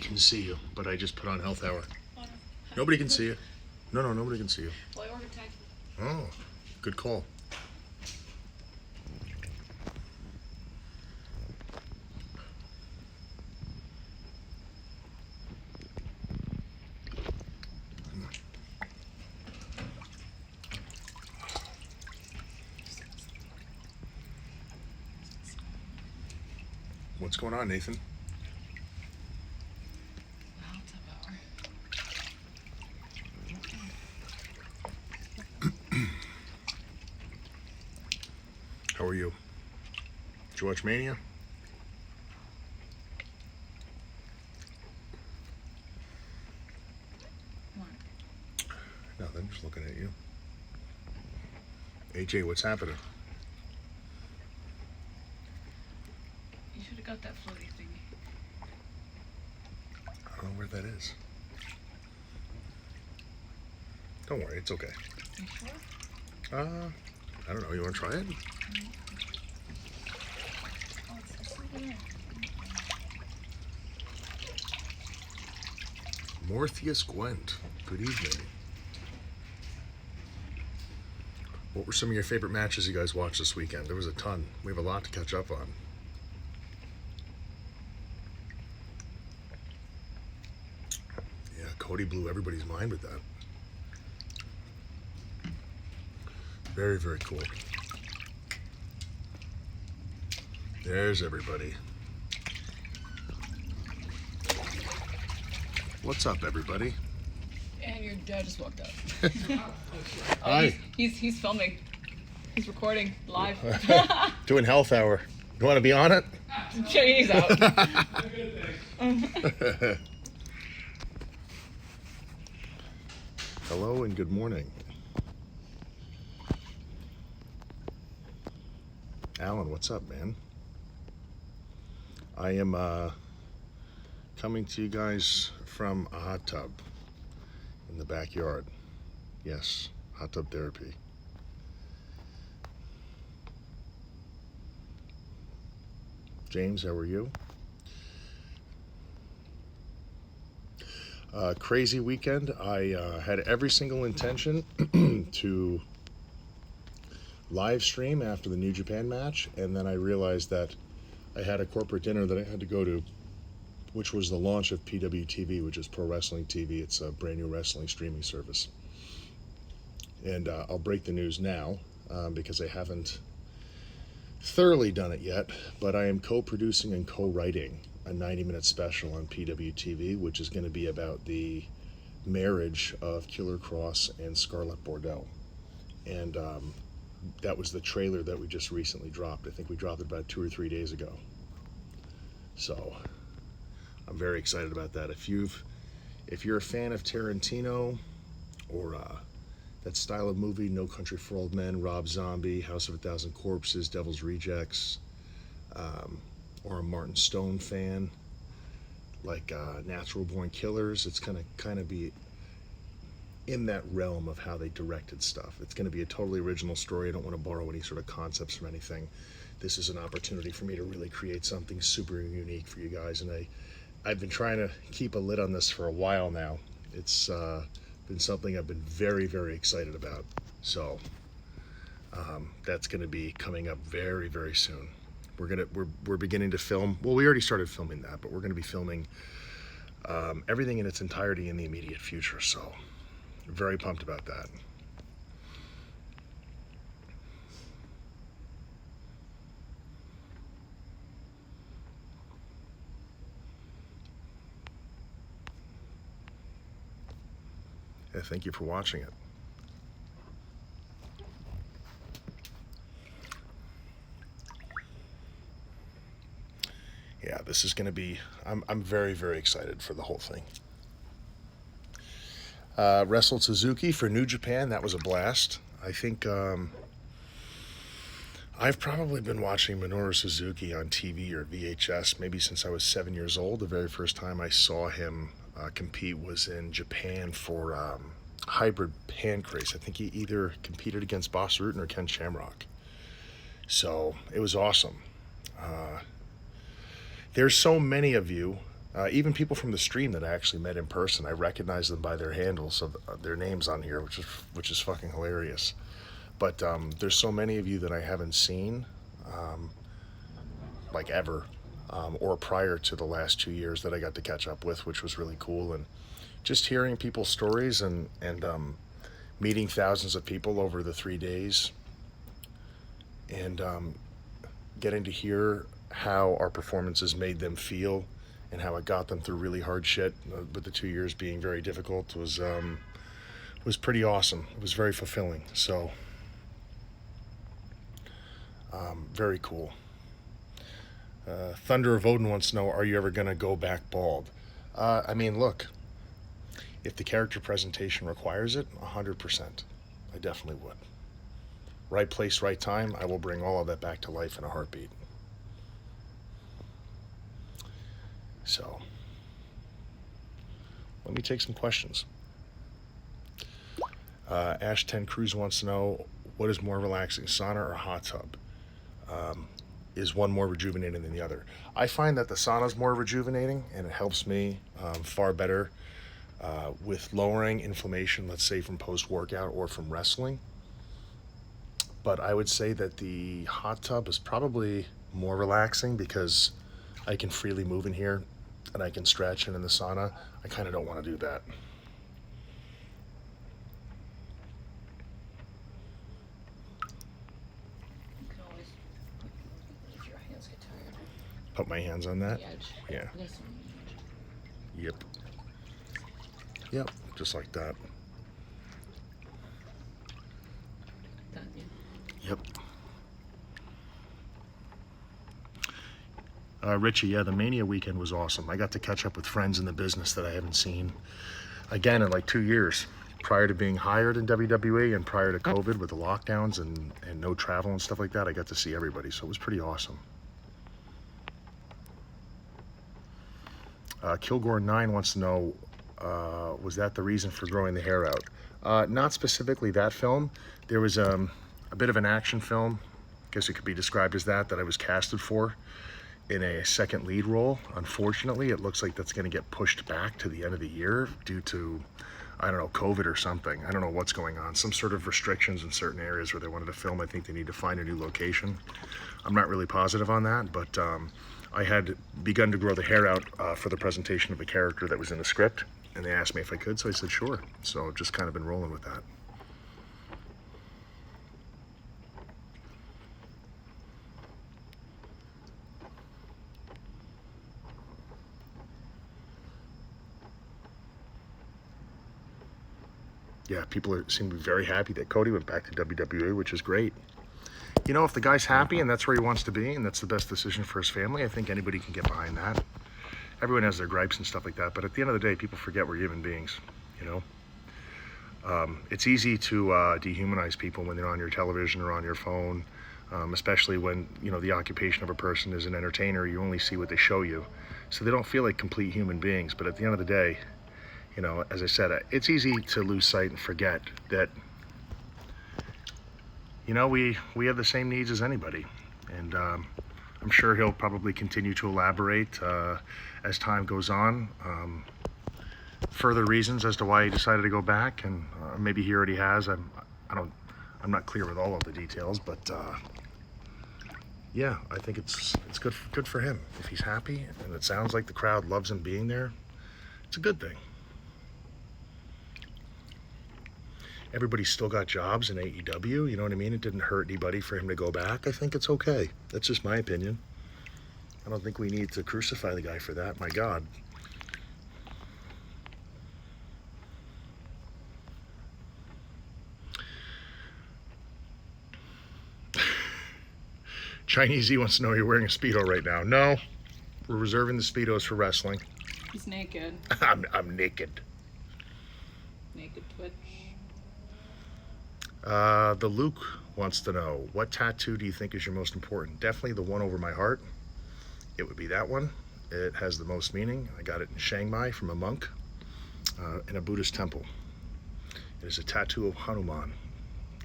can see you, but I just put on health hour. Nobody can see you. No, nobody can see you. Well, I ordered taxi. Oh, good call. What's going on, Nathan? How are you? Did you watch Mania? What? Nothing, just looking at you. AJ, what's happening? You should have got that floaty thingy. I don't know where that is. Don't worry, it's okay. You sure? I don't know. You want to try it? Oh, it's over there. Morpheus Gwent. Good evening. What were some of your favorite matches you guys watched this weekend? There was a ton. We have a lot to catch up on. Yeah, Cody blew everybody's mind with that. Very, very cool. There's everybody. What's up, everybody? And your dad just walked up. Hi. He's filming. He's recording live. Doing health hour. You want to be on it? He's out. Hello and good morning. Alan, what's up, man? I am coming to you guys from a hot tub in the backyard. Yes, hot tub therapy. James, how are you? Crazy weekend. I had every single intention to live stream after the New Japan match, and then I realized that I had a corporate dinner that I had to go to, which was the launch of PWTV, which is Pro Wrestling TV. It's a brand new wrestling streaming service. And I'll break the news now because I haven't thoroughly done it yet, but I am co-producing and co-writing a 90-minute special on PWTV, which is going to be about the marriage of KILLERkross and Scarlett Bordeaux. And that was the trailer that we just recently dropped. I think we dropped it about 2 or 3 days ago. So I'm very excited about that. If you're a fan of Tarantino or that style of movie, No Country for Old Men, Rob Zombie, House of a Thousand Corpses, Devil's Rejects, or a Martin Stone fan, like Natural Born Killers, it's gonna kind of be in that realm of how they directed stuff. It's going to be a totally original story. I don't want to borrow any sort of concepts from anything. This is an opportunity for me to really create something super unique for you guys, and I've been trying to keep a lid on this for a while now. It's been something I've been very, very excited about. So that's going to be coming up very, very soon. We're beginning to film. Well, we already started filming that, but we're going to be filming everything in its entirety in the immediate future. So very pumped about that. Yeah, thank you for watching it. Yeah, this is going to be, I'm very, very excited for the whole thing. Wrestled Suzuki for New Japan. That was a blast. I think I've probably been watching Minoru Suzuki on TV or VHS maybe since I was 7 years old. The very first time I saw him compete was in Japan for Hybrid Pancrase. I think he either competed against Boss Rutan or Ken Shamrock. So it was awesome. There's so many of you Even people from the stream that I actually met in person, I recognize them by their handles of their names on here, which is fucking hilarious. But there's so many of you that I haven't seen, like ever, or prior to the last 2 years that I got to catch up with, which was really cool. And just hearing people's stories and meeting thousands of people over the 3 days, and getting to hear how our performances made them feel and how it got them through really hard shit, with the 2 years being very difficult, was pretty awesome. It was very fulfilling. So very cool. Thunder of Odin wants to know, are you ever going to go back bald? I mean, look, if the character presentation requires it, 100%. I definitely would. Right place, right time, I will bring all of that back to life in a heartbeat. So, let me take some questions. Ash 10 Cruz wants to know, what is more relaxing, sauna or hot tub? Is one more rejuvenating than the other? I find that the sauna is more rejuvenating, and it helps me far better with lowering inflammation, let's say from post-workout or from wrestling. But I would say that the hot tub is probably more relaxing because I can freely move in here and I can stretch, and in the sauna, I kind of don't want to do that. You can always if your hands get tired. Put my hands on that. The edge. Yeah. This one. Yep. Yep, just like that. That, yeah. Yep. Richie, yeah, the Mania weekend was awesome. I got to catch up with friends in the business that I haven't seen, again, in like 2 years. Prior to being hired in WWE and prior to COVID with the lockdowns and no travel and stuff like that, I got to see everybody, so it was pretty awesome. Kilgore9 wants to know, was that the reason for growing the hair out? Not specifically that film. There was a bit of an action film, I guess it could be described as that I was casted for in a second lead role. Unfortunately, it looks like that's going to get pushed back to the end of the year due to, I don't know, COVID or something. I don't know what's going on. Some sort of restrictions in certain areas where they wanted to film. I think they need to find a new location. I'm not really positive on that, but I had begun to grow the hair out for the presentation of a character that was in the script, and they asked me if I could, so I said sure. So I've just kind of been rolling with that. Yeah, people seem to be very happy that Cody went back to WWE, which is great. You know, if the guy's happy and that's where he wants to be and that's the best decision for his family, I think anybody can get behind that. Everyone has their gripes and stuff like that, but at the end of the day, people forget we're human beings, you know? It's easy to dehumanize people when they're on your television or on your phone, especially when, you know, the occupation of a person is an entertainer. You only see what they show you, so they don't feel like complete human beings. But at the end of the day, you know, as I said, it's easy to lose sight and forget that, you know, we have the same needs as anybody. And I'm sure he'll probably continue to elaborate as time goes on. Further reasons as to why he decided to go back, and maybe he already has. I'm not clear with all of the details, but yeah, I think it's good for him. If he's happy and it sounds like the crowd loves him being there, it's a good thing. Everybody's still got jobs in AEW, you know what I mean? It didn't hurt anybody for him to go back. I think it's okay. That's just my opinion. I don't think we need to crucify the guy for that. My God. Chinese E wants to know, you're wearing a Speedo right now. No, we're reserving the Speedos for wrestling. He's naked. I'm naked. Naked Twitch. The Luke wants to know, what tattoo do you think is your most important? Definitely the one over my heart. It would be that one. It has the most meaning. I got it in Chiang Mai from a monk in a Buddhist temple. It is a tattoo of Hanuman.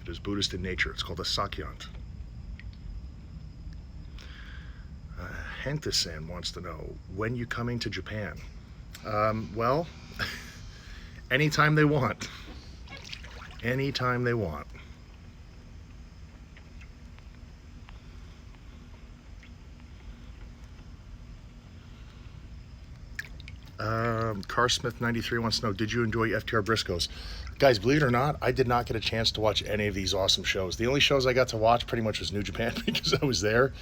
It is Buddhist in nature. It's called a Sakyant. Hentisan wants to know, when you coming to Japan? Well, anytime they want. Anytime they want. Carsmith93 wants to know, did you enjoy FTR Briscoes? Guys, believe it or not, I did not get a chance to watch any of these awesome shows. The only shows I got to watch pretty much was New Japan because I was there.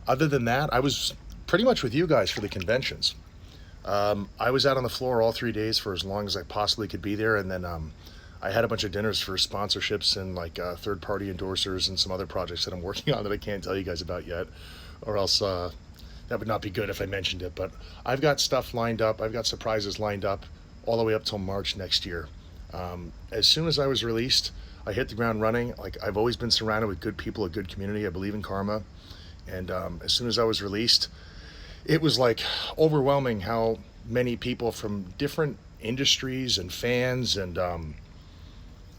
Other than that, I was pretty much with you guys for the conventions. I was out on the floor all 3 days for as long as I possibly could be there, and then I had a bunch of dinners for sponsorships and like third-party endorsers and some other projects that I'm working on that I can't tell you guys about yet, or else that would not be good if I mentioned it. But I've got stuff lined up. I've got surprises lined up all the way up till March next year. As soon as I was released, I hit the ground running. Like, I've always been surrounded with good people, a good community. I believe in karma. And as soon as I was released, it was like overwhelming how many people from different industries and fans and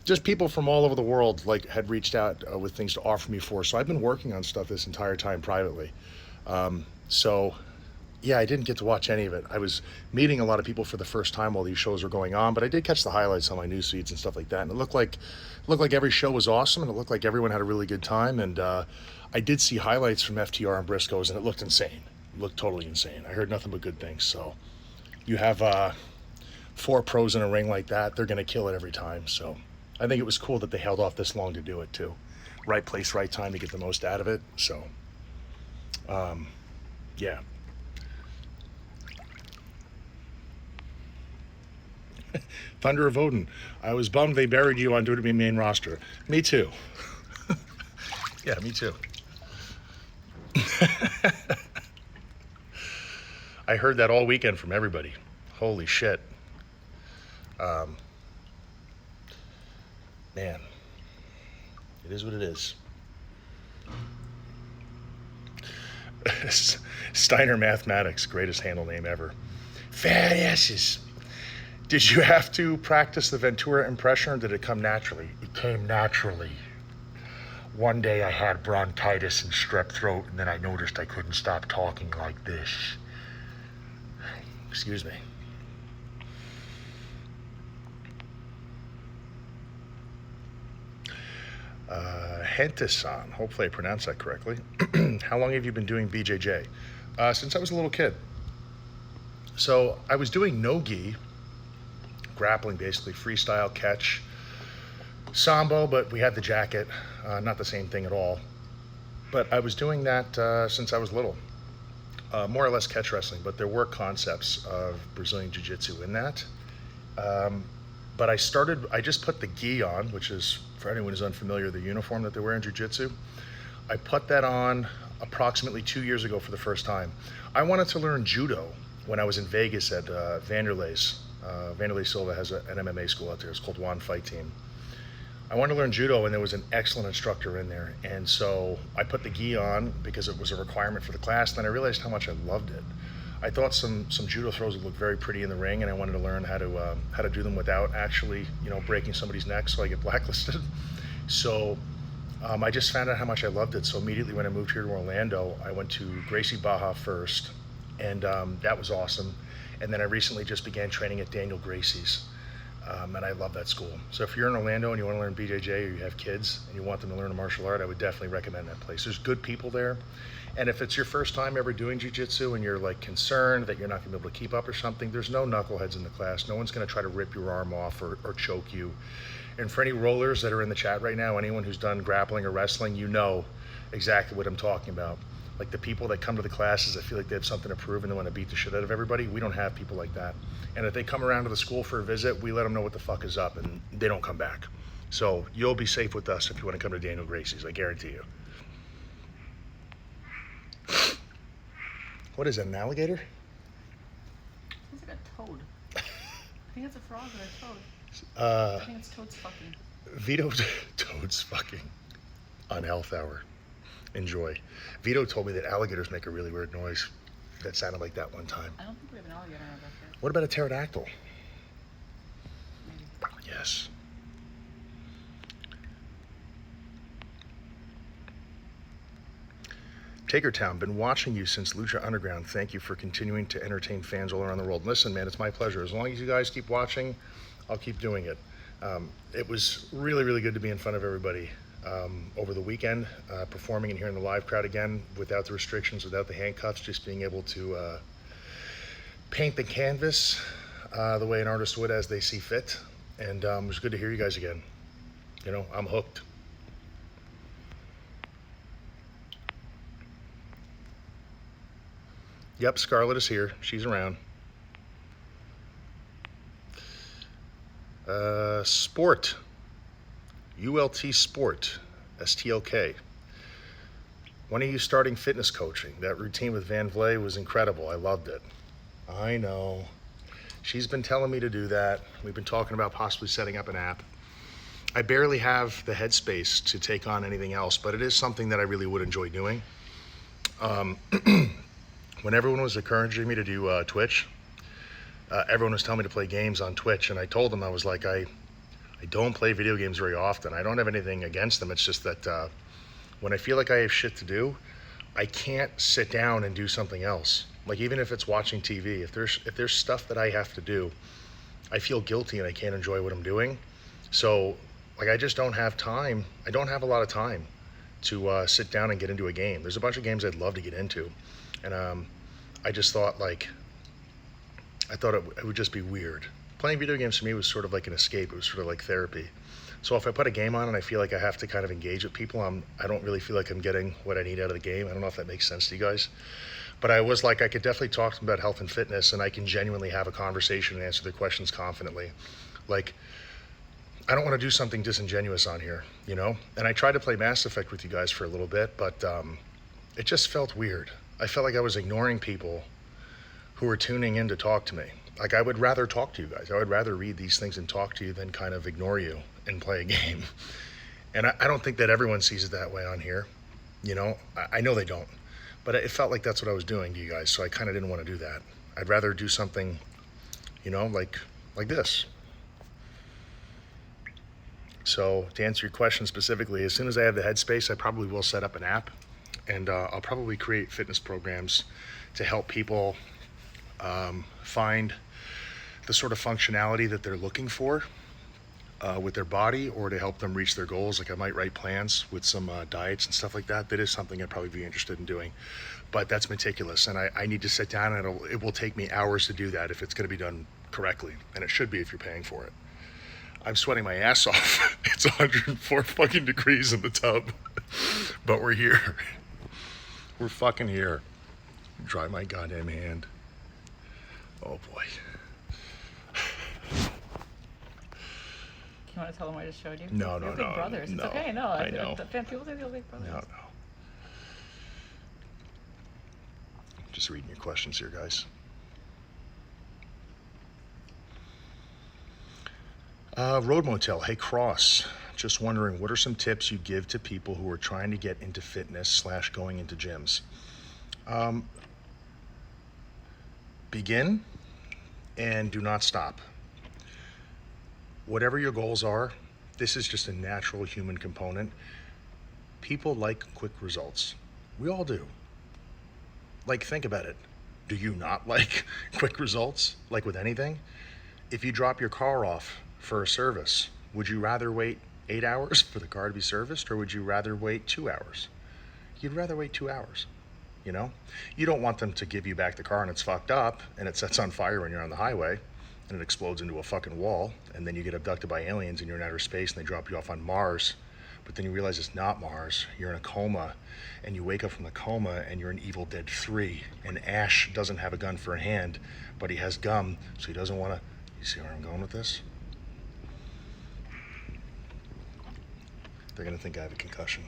just people from all over the world like had reached out with things to offer me for. So I've been working on stuff this entire time privately. So yeah, I didn't get to watch any of it. I was meeting a lot of people for the first time while these shows were going on, but I did catch the highlights on my news feeds and stuff like that. And it looked like every show was awesome, and it looked like everyone had a really good time. And I did see highlights from FTR and Briscoes, and it looked insane. It looked totally insane. I heard nothing but good things. So you have 4 pros in a ring like that, they're going to kill it every time. So I think it was cool that they held off this long to do it too. Right place, right time to get the most out of it. So yeah. Thunder of Odin, I was bummed they buried you on WWE main roster. Me too. Yeah, me too. I heard that all weekend from everybody. Holy shit. Man, it is what it is. Steiner Mathematics, greatest handle name ever. Fat asses. Did you have to practice the Ventura impression, or did it come naturally? It came naturally. One day I had bronchitis and strep throat, and then I noticed I couldn't stop talking like this. Excuse me. Hentisan, hopefully I pronounced that correctly. How long have you been doing BJJ? Since I was a little kid. So I was doing no-gi, grappling basically, freestyle catch, sambo, but we had the jacket, not the same thing at all. But I was doing that since I was little. More or less catch wrestling, but there were concepts of Brazilian Jiu-Jitsu in that. But I just put the gi on, which is, for anyone who's unfamiliar, the uniform that they wear in Jiu-Jitsu. I put that on approximately 2 years ago for the first time. I wanted to learn judo when I was in Vegas at Vanderlei's. Vanderlei Silva has an MMA school out there. It's called One Fight Team. I wanted to learn judo, and there was an excellent instructor in there. And so I put the gi on because it was a requirement for the class. Then I realized how much I loved it. I thought some judo throws would look very pretty in the ring, and I wanted to learn how to do them without actually, breaking somebody's neck, so I get blacklisted. So I just found out how much I loved it. So immediately when I moved here to Orlando, I went to Gracie Baja first, and that was awesome. And then I recently just began training at Daniel Gracie's, and I love that school. So if you're in Orlando and you want to learn BJJ, or you have kids and you want them to learn a martial art, I would definitely recommend that place. There's good people there. And if it's your first time ever doing jiu-jitsu and you're like concerned that you're not going to be able to keep up or something, there's no knuckleheads in the class. No one's going to try to rip your arm off or choke you. And for any rollers that are in the chat right now, anyone who's done grappling or wrestling, you know exactly what I'm talking about. Like the people that come to the classes that feel like they have something to prove and they want to beat the shit out of everybody, we don't have people like that. And if they come around to the school for a visit, we let them know what the fuck is up, and they don't come back. So you'll be safe with us if you want to come to Daniel Gracie's, I guarantee you. What is that, an alligator? Sounds like a toad. I think it's a frog or a toad. I think it's toads fucking. Vito, toads fucking on Health Hour. Enjoy. Vito told me that alligators make a really weird noise that sounded like that one time. I don't think we have an alligator in our backyard. What about a pterodactyl? Maybe. Yes. Takertown, been watching you since Lucha Underground. Thank you for continuing to entertain fans all around the world. Listen, man, it's my pleasure. As long as you guys keep watching, I'll keep doing it. It was really, really good to be in front of everybody over the weekend, performing and hearing the live crowd again without the restrictions, without the handcuffs, just being able to paint the canvas the way an artist would as they see fit. And it was good to hear you guys again. You know, I'm hooked. Yep, Scarlett is here. She's around. Sport. ULT Sport. STLK. When are you starting fitness coaching? That routine with Van Vley was incredible. I loved it. I know. She's been telling me to do that. We've been talking about possibly setting up an app. I barely have the headspace to take on anything else, but it is something that I really would enjoy doing. When everyone was encouraging me to do Twitch, everyone was telling me to play games on Twitch, and I told them, I was like, I don't play video games very often. I don't have anything against them. It's just that when I feel like I have shit to do, I can't sit down and do something else. Like, even if it's watching TV, if there's stuff that I have to do, I feel guilty and I can't enjoy what I'm doing. So, like, I just don't have time. I don't have a lot of time to sit down and get into a game. There's a bunch of games I'd love to get into, and I just thought, like, I thought it would just be weird. Playing video games for me was sort of like an escape. It was sort of like therapy. So if I put a game on and I feel like I have to kind of engage with people, I don't really feel like I'm getting what I need out of the game. I don't know if that makes sense to you guys. But I was like, I could definitely talk to them about health and fitness, and I can genuinely have a conversation and answer their questions confidently. Like, I don't want to do something disingenuous on here, you know? And I tried to play Mass Effect with you guys for a little bit, but it just felt weird. I felt like I was ignoring people who were tuning in to talk to me. Like, I would rather talk to you guys. I would rather read these things and talk to you than kind of ignore you and play a game. And I don't think that everyone sees it that way on here. You know, I know they don't. But it felt like that's what I was doing to you guys, so I kind of didn't want to do that. I'd rather do something, you know, like this. So to answer your question specifically, as soon as I have the headspace, I probably will set up an app, and I'll probably create fitness programs to help people find the sort of functionality that they're looking for with their body, or to help them reach their goals. Like, I might write plans with some diets and stuff like that. That is something I'd probably be interested in doing, but that's meticulous, and I need to sit down, and it will take me hours to do that if it's going to be done correctly, and it should be if you're paying for it. I'm sweating my ass off. It's 104 fucking degrees in the tub, but we're here. We're fucking here. Dry my goddamn hand. Oh boy. You want to tell them I just showed you? No, You're no, big no. brothers. It's no. okay. No, I know. People think they're big brothers. No. Just reading your questions here, guys. Road Motel. Hey, Cross. Just wondering, what are some tips you give to people who are trying to get into fitness / going into gyms? Begin and do not stop. Whatever your goals are, this is just a natural human component. People like quick results. We all do. Like, think about it. Do you not like quick results? Like with anything? If you drop your car off for a service, would you rather wait 8 hours for the car to be serviced, or would you rather wait 2 hours? You'd rather wait 2 hours, you know? You don't want them to give you back the car and it's fucked up and it sets on fire when you're on the highway and it explodes into a fucking wall, and then you get abducted by aliens and you're in outer space and they drop you off on Mars, but then you realize it's not Mars. You're in a coma, and you wake up from the coma and you're in Evil Dead 3, and Ash doesn't have a gun for a hand, but he has gum, so he doesn't want to... You see where I'm going with this? They're going to think I have a concussion.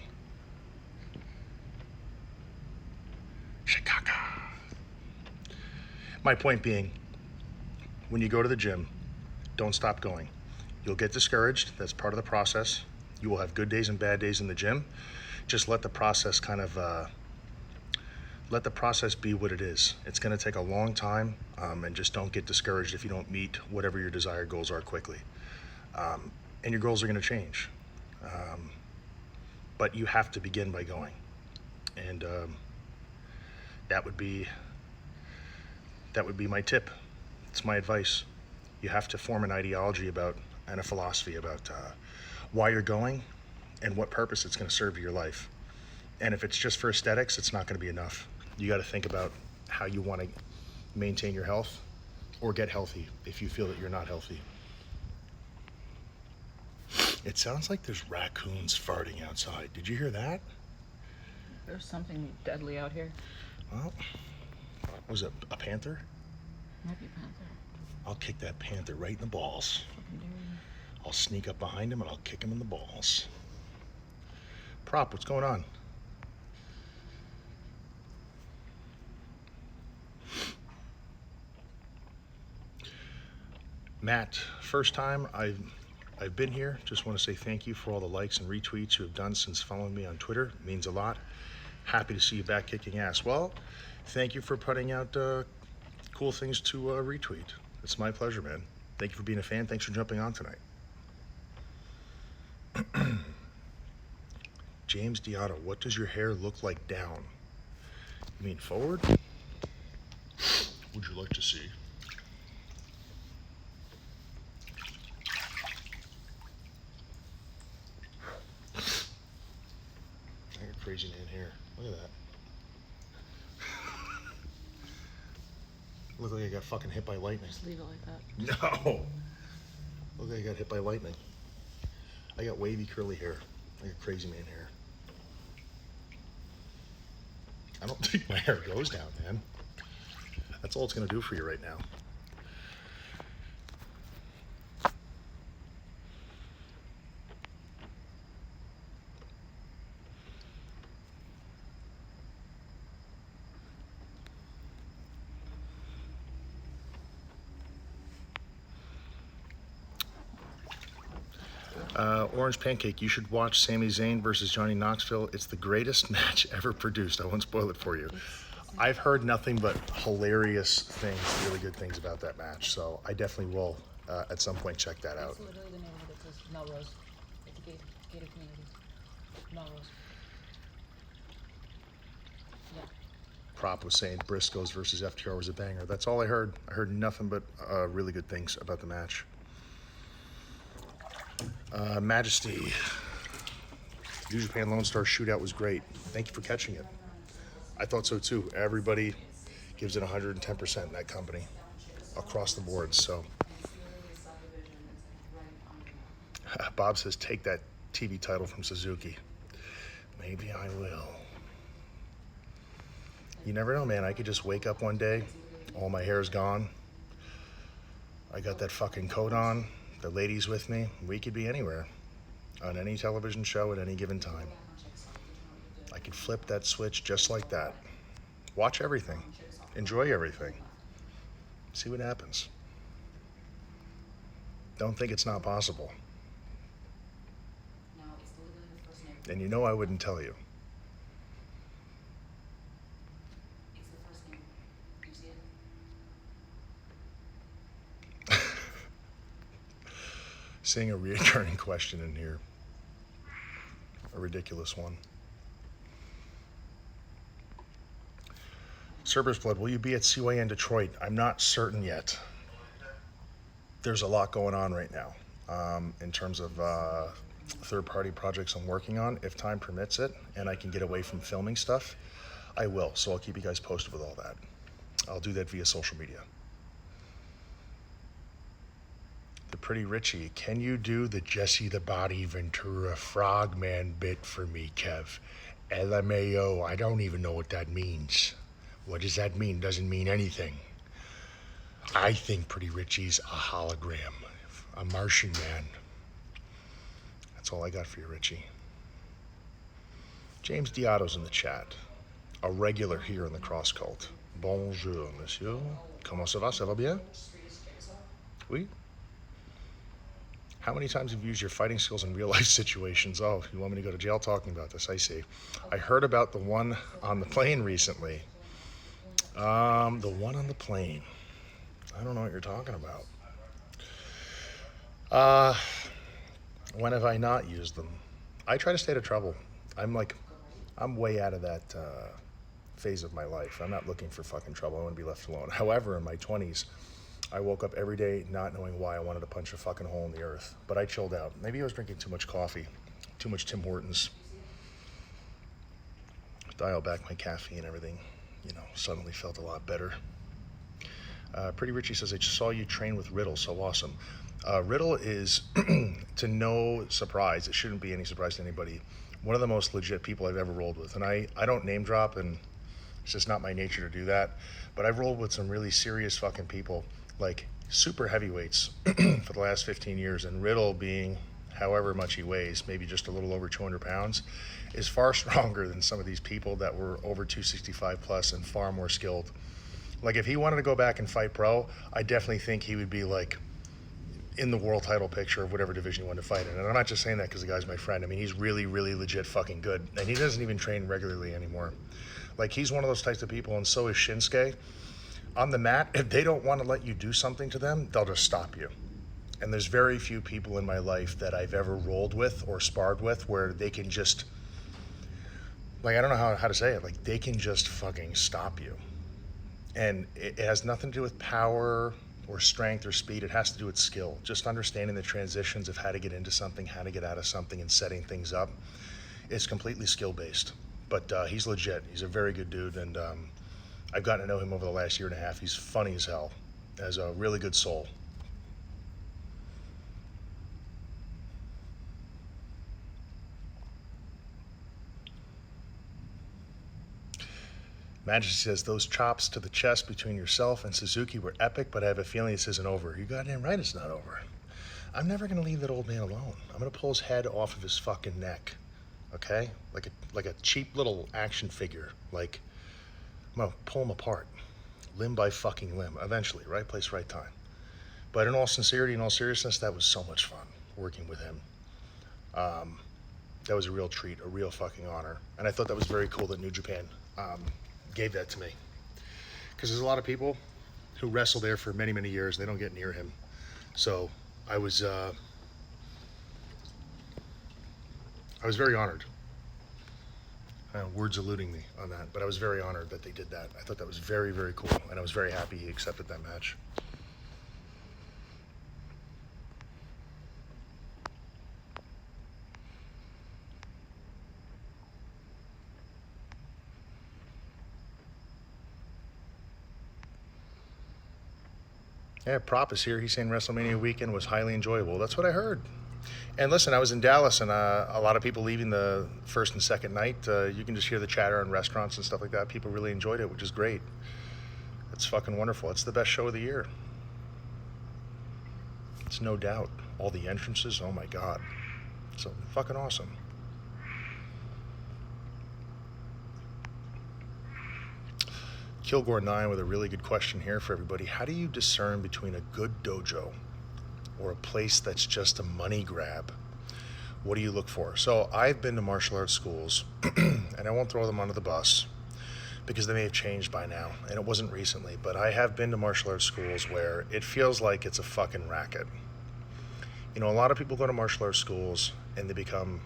Chicago. My point being, when you go to the gym, don't stop going. You'll get discouraged. That's part of the process. You will have good days and bad days in the gym. Just let the process kind of, let the process be what it is. It's going to take a long time, and just don't get discouraged if you don't meet whatever your desired goals are quickly. And your goals are going to change. But you have to begin by going. And that would be my tip. It's my advice. You have to form an ideology about and a philosophy about why you're going and what purpose it's going to serve to your life. And if it's just for aesthetics, it's not going to be enough. You got to think about how you want to maintain your health or get healthy if you feel that you're not healthy. It sounds like there's raccoons farting outside. Did you hear that? There's something deadly out here. Well, was it a panther? Might be a panther. I'll kick that panther right in the balls. Fucking dare you. I'll sneak up behind him and I'll kick him in the balls. Prop, what's going on? Matt, first time I've been here. Just want to say thank you for all the likes and retweets you have done since following me on Twitter. It means a lot. Happy to see you back kicking ass. Well, thank you for putting out cool things to retweet. It's my pleasure, man. Thank you for being a fan. Thanks for jumping on tonight. James Diotto, what does your hair look like down? You mean forward? Would you like to see? I got crazy man hair. Look at that. Look like I got fucking hit by lightning. Just leave it like that. No. Look like I got hit by lightning. I got wavy curly hair. I got crazy man hair. I don't think my hair goes down, man. That's all it's gonna do for you right now. Orange Pancake, you should watch Sami Zayn versus Johnny Knoxville. It's the greatest match ever produced. I won't spoil it for you. I've heard nothing but hilarious things, really good things about that match. So I definitely will, at some point, check that out. It's literally the neighborhood. It says Melrose. It's a gated community. Melrose. Yeah. Prop was saying Briscoes versus FTR was a banger. That's all I heard. I heard nothing but really good things about the match. Majesty. New Japan Lone Star Shootout was great. Thank you for catching it. I thought so too. Everybody gives it 110% in that company across the board. So Bob says, take that TV title from Suzuki. Maybe I will. You never know, man. I could just wake up one day, all my hair's gone. I got that fucking coat on. The ladies with me. We could be anywhere on any television show at any given time. I could flip that switch just like that. Watch everything. Enjoy everything. See what happens. Don't think it's not possible. And you know I wouldn't tell you. Seeing a recurring question in here. A ridiculous one. Cerberus Blood, will you be at CYN Detroit? I'm not certain yet. There's a lot going on right now in terms of third-party projects I'm working on. If time permits it and I can get away from filming stuff, I will. So I'll keep you guys posted with all that. I'll do that via social media. The Pretty Richie, can you do the Jesse the Body Ventura Frogman bit for me, Kev? LMAO, I don't even know what that means. What does that mean? Doesn't mean anything. I think Pretty Richie's a hologram, a Martian man. That's all I got for you, Richie. James Diotto's in the chat, a regular here in the Cross Cult. Bonjour, monsieur. Comment ça va? Ça va bien? Oui? How many times have you used your fighting skills in real life situations? Oh, you want me to go to jail talking about this? I see. I heard about the one on the plane recently. The one on the plane. I don't know what you're talking about. When have I not used them? I try to stay out of trouble. I'm way out of that phase of my life. I'm not looking for fucking trouble. I want to be left alone. However, in my 20s, I woke up every day not knowing why I wanted to punch a fucking hole in the earth. But I chilled out. Maybe I was drinking too much coffee, too much Tim Hortons. Dial back my caffeine and everything, suddenly felt a lot better. Pretty Richie says, I just saw you train with Riddle, so awesome. Riddle is, to no surprise, it shouldn't be any surprise to anybody, one of the most legit people I've ever rolled with. And I don't name drop, and it's just not my nature to do that, but I've rolled with some really serious fucking people, like super heavyweights for the last 15 years, and Riddle, being however much he weighs, maybe just a little over 200 pounds, is far stronger than some of these people that were over 265 plus and far more skilled. Like, if he wanted to go back and fight pro, I definitely think he would be like in the world title picture of whatever division he wanted to fight in. And I'm not just saying that because the guy's my friend. I mean, he's really, really legit fucking good. And he doesn't even train regularly anymore. Like, he's one of those types of people, and so is Shinsuke. On the mat, if they don't want to let you do something to them, they'll just stop you. And there's very few people in my life that I've ever rolled with or sparred with where they can just, like, I don't know how to say it, like, they can just fucking stop you. And it has nothing to do with power or strength or speed. It has to do with skill. Just understanding the transitions of how to get into something, how to get out of something, and setting things up. It's completely skill-based. But he's legit. He's a very good dude, and I've gotten to know him over the last year and a half. He's funny as hell. Has a really good soul. Majesty says, those chops to the chest between yourself and Suzuki were epic, but I have a feeling this isn't over. You goddamn right it's not over. I'm never going to leave that old man alone. I'm going to pull his head off of his fucking neck, okay? Like a cheap little action figure. Like, I'm going to pull him apart, limb by fucking limb, eventually, right place, right time. But in all sincerity, in all seriousness, that was so much fun working with him. That was a real treat, a real fucking honor. And I thought that was very cool that New Japan gave that to me, because there's a lot of people who wrestle there for many, many years. They don't get near him. So I was very honored. Words eluding me on that, but I was very honored that they did that. I thought that was very, very cool, and I was very happy he accepted that match. Yeah, Prop is here. He's saying WrestleMania weekend was highly enjoyable. That's what I heard. And listen, I was in Dallas, and a lot of people leaving the first and second night. You can just hear the chatter in restaurants and stuff like that. People really enjoyed it, which is great. It's fucking wonderful. It's the best show of the year. It's no doubt. All the entrances, oh my God. So fucking awesome. Kilgore9 with a really good question here for everybody. How do you discern between a good dojo or a place that's just a money grab? What do you look for? So I've been to martial arts schools, and I won't throw them under the bus because they may have changed by now, and it wasn't recently, but I have been to martial arts schools where it feels like it's a fucking racket. A lot of people go to martial arts schools and they become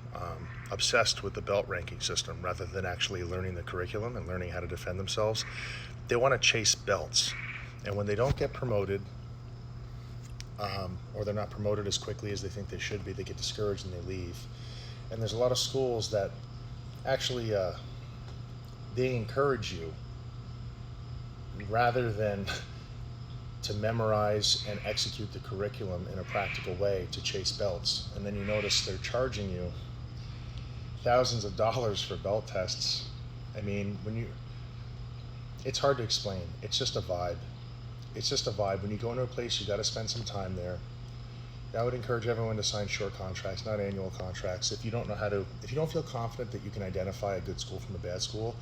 obsessed with the belt ranking system rather than actually learning the curriculum and learning how to defend themselves. They want to chase belts. And when they don't get promoted, or they're not promoted as quickly as they think they should be, they get discouraged and they leave. And there's a lot of schools that actually, they encourage you rather than to memorize and execute the curriculum in a practical way to chase belts. And then you notice they're charging you thousands of dollars for belt tests. I mean, it's hard to explain. It's just a vibe. It's just a vibe. When you go into a place, you got to spend some time there. I would encourage everyone to sign short contracts, not annual contracts. If you don't feel confident that you can identify a good school from a bad school,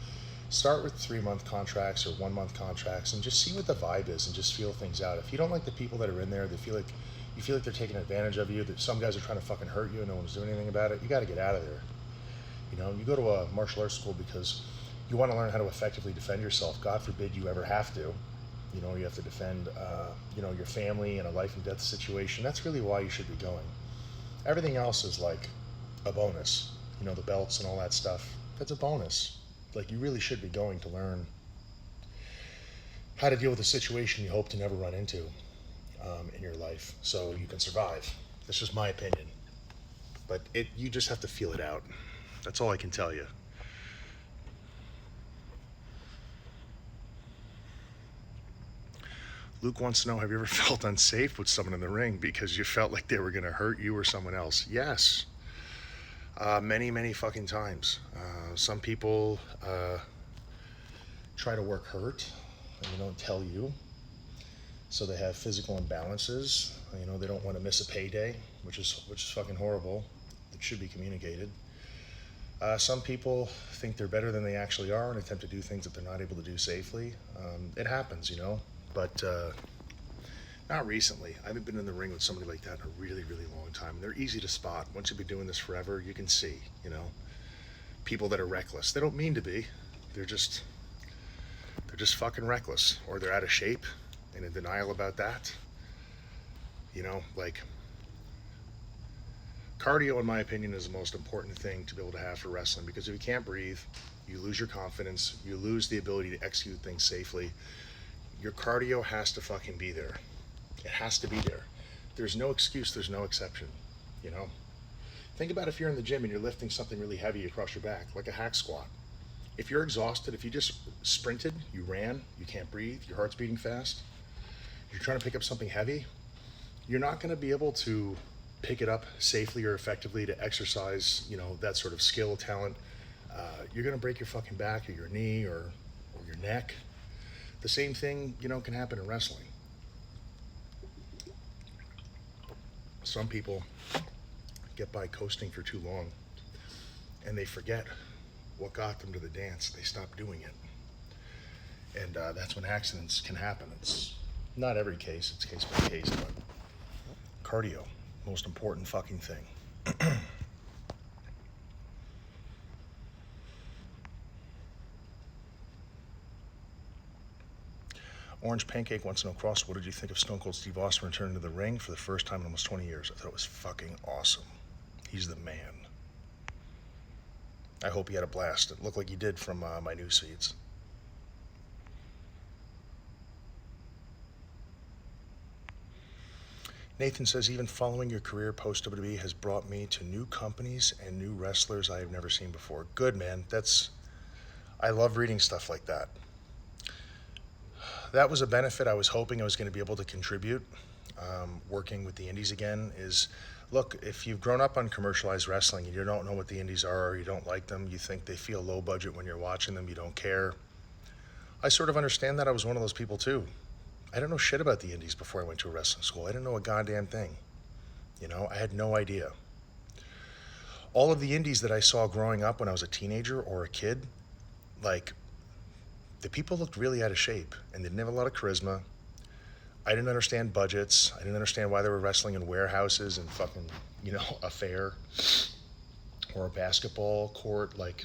start with 3-month contracts or 1-month contracts and just see what the vibe is and just feel things out. If you don't like the people that are in there, you feel like they're taking advantage of you, that some guys are trying to fucking hurt you and no one's doing anything about it, you got to get out of there. You go to a martial arts school because you want to learn how to effectively defend yourself. God forbid you ever have to. You have to defend, your family in a life and death situation. That's really why you should be going. Everything else is like a bonus. The belts and all that stuff. That's a bonus. Like, you really should be going to learn how to deal with a situation you hope to never run into in your life, so you can survive. That's just my opinion. But you just have to feel it out. That's all I can tell you. Luke wants to know, have you ever felt unsafe with someone in the ring because you felt like they were going to hurt you or someone else? Yes. Many, many fucking times. Some people try to work hurt and they don't tell you. So they have physical imbalances. You know, they don't want to miss a payday, which is fucking horrible. It should be communicated. Some people think they're better than they actually are and attempt to do things that they're not able to do safely. It happens, you know, but not recently. I haven't been in the ring with somebody like that in a really, really long time. They're easy to spot. Once you've been doing this forever, you can see, you know, people that are reckless. They don't mean to be. They're just fucking reckless, or they're out of shape and in denial about that. You know, like, cardio, in my opinion, is the most important thing to be able to have for wrestling, because if you can't breathe, you lose your confidence, you lose the ability to execute things safely. Your cardio has to fucking be there. It has to be there. There's no excuse, there's no exception, you know? Think about if you're in the gym and you're lifting something really heavy across your back, like a hack squat. If you're exhausted, if you just sprinted, you ran, you can't breathe, your heart's beating fast, you're trying to pick up something heavy, you're not going to be able to pick it up safely or effectively to exercise, you know, that sort of skill, talent. You're going to break your fucking back or your knee or your neck. The same thing, you know, can happen in wrestling. Some people get by coasting for too long and they forget what got them to the dance. They stop doing it. And that's when accidents can happen. It's not every case, it's case by case, but cardio, most important fucking thing. Orange Pancake wants to know, Cross, what did you think of Stone Cold Steve Austin returning to the ring for the first time in almost 20 years? I thought it was fucking awesome. He's the man. I hope he had a blast. It looked like he did from my news feeds. Nathan says, even following your career post-WWE has brought me to new companies and new wrestlers I have never seen before. Good, man. I love reading stuff like that. That was a benefit I was hoping I was going to be able to contribute. Working with the indies again is, look, if you've grown up on commercialized wrestling and you don't know what the indies are, or you don't like them, you think they feel low budget when you're watching them, you don't care. I sort of understand that. I was one of those people too. I didn't know shit about the indies before I went to a wrestling school. I didn't know a goddamn thing. You know, I had no idea. All of the indies that I saw growing up when I was a teenager or a kid, like, the people looked really out of shape and they didn't have a lot of charisma. I didn't understand budgets. I didn't understand why they were wrestling in warehouses and fucking, you know, a fair or a basketball court. Like,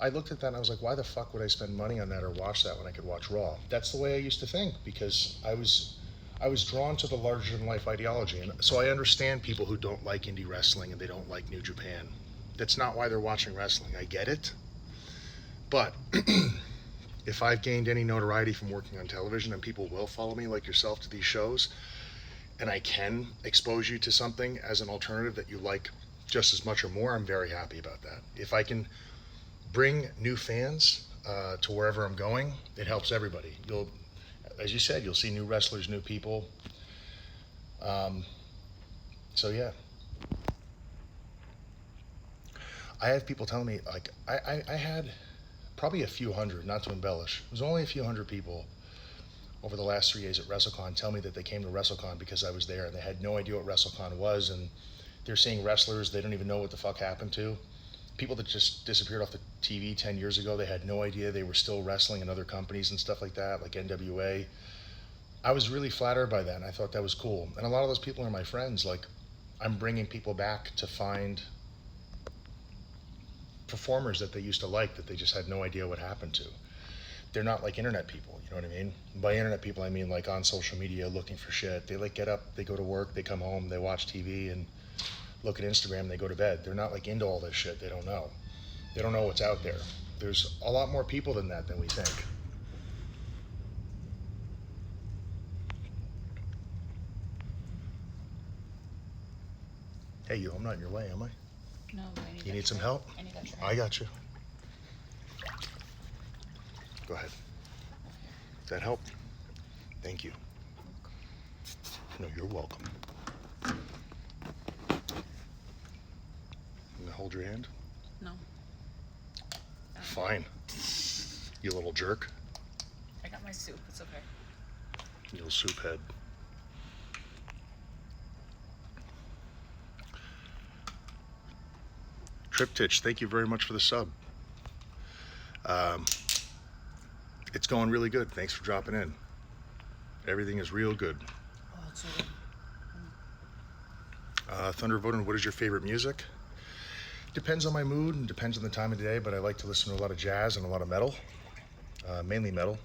I looked at that and I was like, why the fuck would I spend money on that or watch that when I could watch Raw? That's the way I used to think, because I was drawn to the larger than life ideology. And so I understand people who don't like indie wrestling and they don't like New Japan. That's not why they're watching wrestling. I get it. But if I've gained any notoriety from working on television and people will follow me like yourself to these shows, and I can expose you to something as an alternative that you like just as much or more, I'm very happy about that. If I can bring new fans to wherever I'm going, it helps everybody. As you said, you'll see new wrestlers, new people. So yeah. I have people telling me, like, I had probably a few hundred, not to embellish. It was only a few hundred people over the last 3 days at WrestleCon tell me that they came to WrestleCon because I was there and they had no idea what WrestleCon was, and they're seeing wrestlers they don't even know what the fuck happened to. People that just disappeared off the TV 10 years ago, they had no idea they were still wrestling in other companies and stuff like that, like NWA. I was really flattered by that, and I thought that was cool. And a lot of those people are my friends. Like, I'm bringing people back to find performers that they used to like that they just had no idea what happened to. They're not like internet people, you know what I mean? By internet people, I mean like on social media looking for shit. They like get up, they go to work, they come home, they watch TV and look at Instagram, they go to bed. They're not like into all this shit. They don't know. They don't know what's out there. There's a lot more people than that than we think. Hey, you, I'm not in your way, am I? No, I need You need that some tray. help? I need that tray. I got you. Go ahead. Does that help? Thank you. No, you're welcome. I'm gonna hold your hand. No. Fine. You little jerk. I got my soup. It's okay. You little soup head. Triptych, thank you very much for the sub. It's going really good. Thanks for dropping in. Everything is real good. Oh, it's so good. Thunder Voden, what is your favorite music? Depends on my mood and depends on the time of day, but I like to listen to a lot of jazz and a lot of metal. Mainly metal.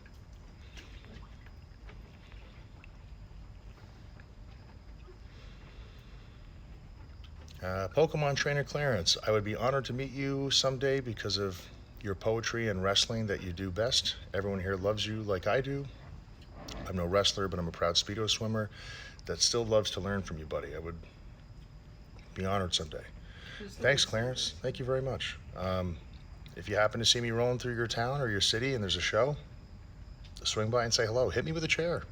Pokemon trainer Clarence, I would be honored to meet you someday because of your poetry and wrestling that you do best. Everyone here loves you like I do. I'm no wrestler, but I'm a proud Speedo swimmer that still loves to learn from you, buddy. I would be honored someday. Thanks, Clarence. Thank you very much. If you happen to see me rolling through your town or your city and there's a show, swing by and say hello. Hit me with a chair.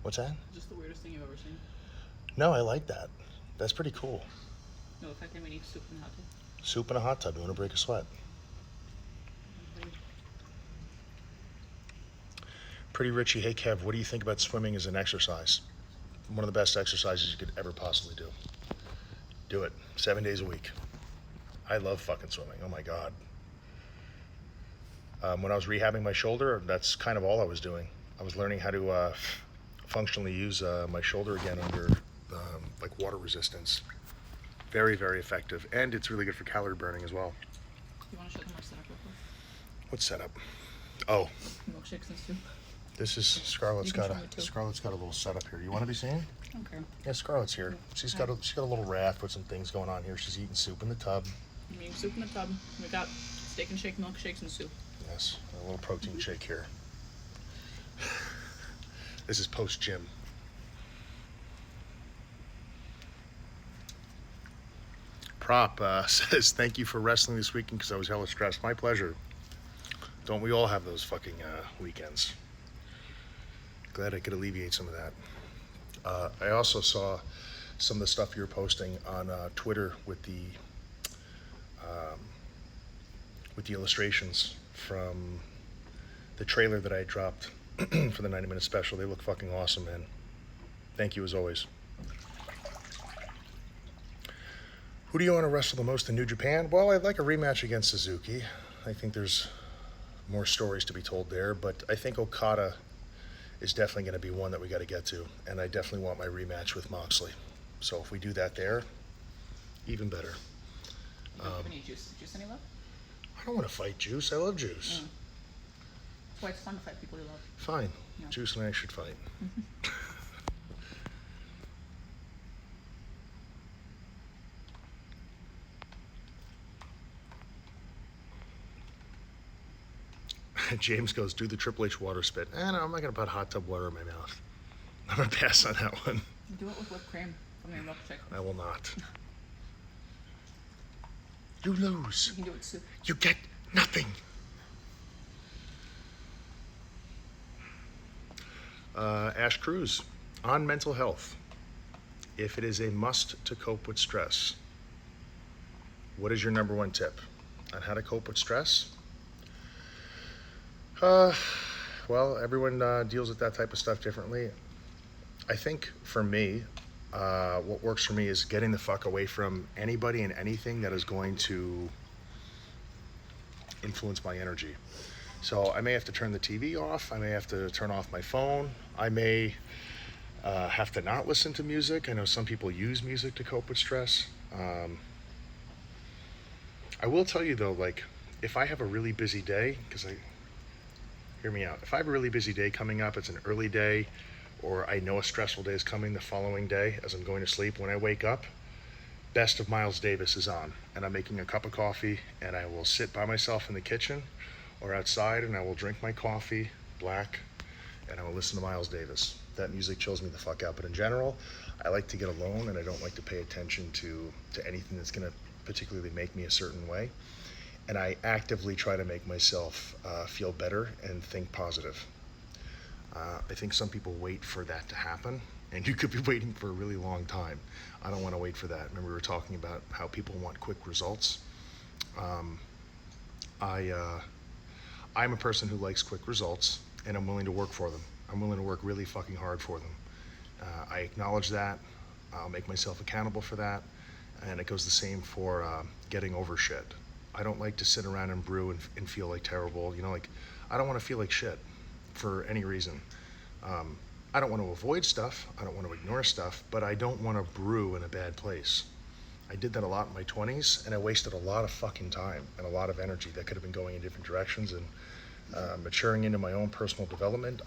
What's that? Just the weirdest thing you've ever seen. No, I like that. That's pretty cool. No, the fact that we need soup in the hot tub. Soup in a hot tub. You want to break a sweat? Pretty Richie, hey Kev, what do you think about swimming as an exercise? One of the best exercises you could ever possibly do. Do it 7 days a week. I love fucking swimming. Oh my God. When I was rehabbing my shoulder, that's kind of all I was doing. I was learning how to functionally use my shoulder again under like water resistance. Very, very effective. And it's really good for calorie burning as well. You want to show them our setup real quick? What setup? Oh, Milkshakes and soup. this is Scarlett's You can got show me too. Scarlett's got a little setup here. You want to be seen? Okay. Yeah, Scarlett's here. She's got a little raft with some things going on here. She's eating soup in the tub. I'm eating soup in the tub. We got steak and shake milkshakes and soup. Yes, a little protein shake here. This is post gym. Prop says, thank you for wrestling this weekend because I was hella stressed. My pleasure. Don't we all have those fucking weekends? Glad I could alleviate some of that. I also saw some of the stuff you were posting on Twitter with the illustrations from the trailer that I dropped for the 90-minute special. They look fucking awesome, man. Thank you as always. Who do you want to wrestle the most in New Japan? Well, I'd like a rematch against Suzuki. I think there's more stories to be told there, but I think Okada is definitely going to be one that we got to get to, and I definitely want my rematch with Moxley. So if we do that there, even better. You don't have any juice. Juice any left? I don't want to fight Juice. I love Juice. That's why it's fun to fight people you love. Fine. Yeah. Juice and I should fight. James goes, do the Triple H water spit. No, I'm not going to put hot tub water in my mouth. I'm going to pass on that one. Do it with whipped cream from your milkshake. I will not. You lose. You can do it with soup. You get nothing. Ash Cruz, on mental health. If it is a must to cope with stress, what is your number one tip on how to cope with stress? Well, everyone deals with that type of stuff differently. I think for me, what works for me is getting the fuck away from anybody and anything that is going to influence my energy. So I may have to turn the TV off. I may have to turn off my phone. I may have to not listen to music. I know some people use music to cope with stress. I will tell you though, like if I have a really busy day, hear me out. If I have a really busy day coming up, it's an early day, or I know a stressful day is coming the following day as I'm going to sleep, when I wake up, Best of Miles Davis is on, and I'm making a cup of coffee, and I will sit by myself in the kitchen or outside, and I will drink my coffee, black, and I will listen to Miles Davis. That music chills me the fuck out. But in general, I like to get alone, and I don't like to pay attention to anything that's going to particularly make me a certain way. And I actively try to make myself feel better and think positive. I think some people wait for that to happen, and you could be waiting for a really long time. I don't want to wait for that. Remember, we were talking about how people want quick results. I'm a person who likes quick results, and I'm willing to work for them. I'm willing to work really fucking hard for them. I acknowledge that. I'll make myself accountable for that, and it goes the same for getting over shit. I don't like to sit around and brew and feel like terrible. You know, like, I don't want to feel like shit for any reason. I don't want to avoid stuff. I don't want to ignore stuff, but I don't want to brew in a bad place. I did that a lot in my 20s, and I wasted a lot of fucking time and a lot of energy that could have been going in different directions and maturing into my own personal development.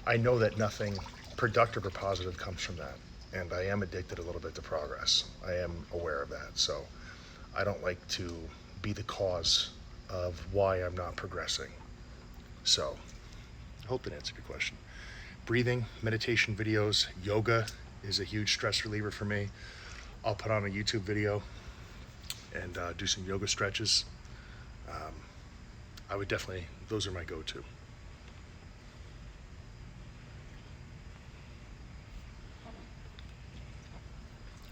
I know that nothing productive or positive comes from that, and I am addicted a little bit to progress. I am aware of that, so I don't like to be the cause of why I'm not progressing. So, I hope that answered your question. Breathing, meditation videos, yoga is a huge stress reliever for me. I'll put on a YouTube video and do some yoga stretches. I would definitely, those are my go-to.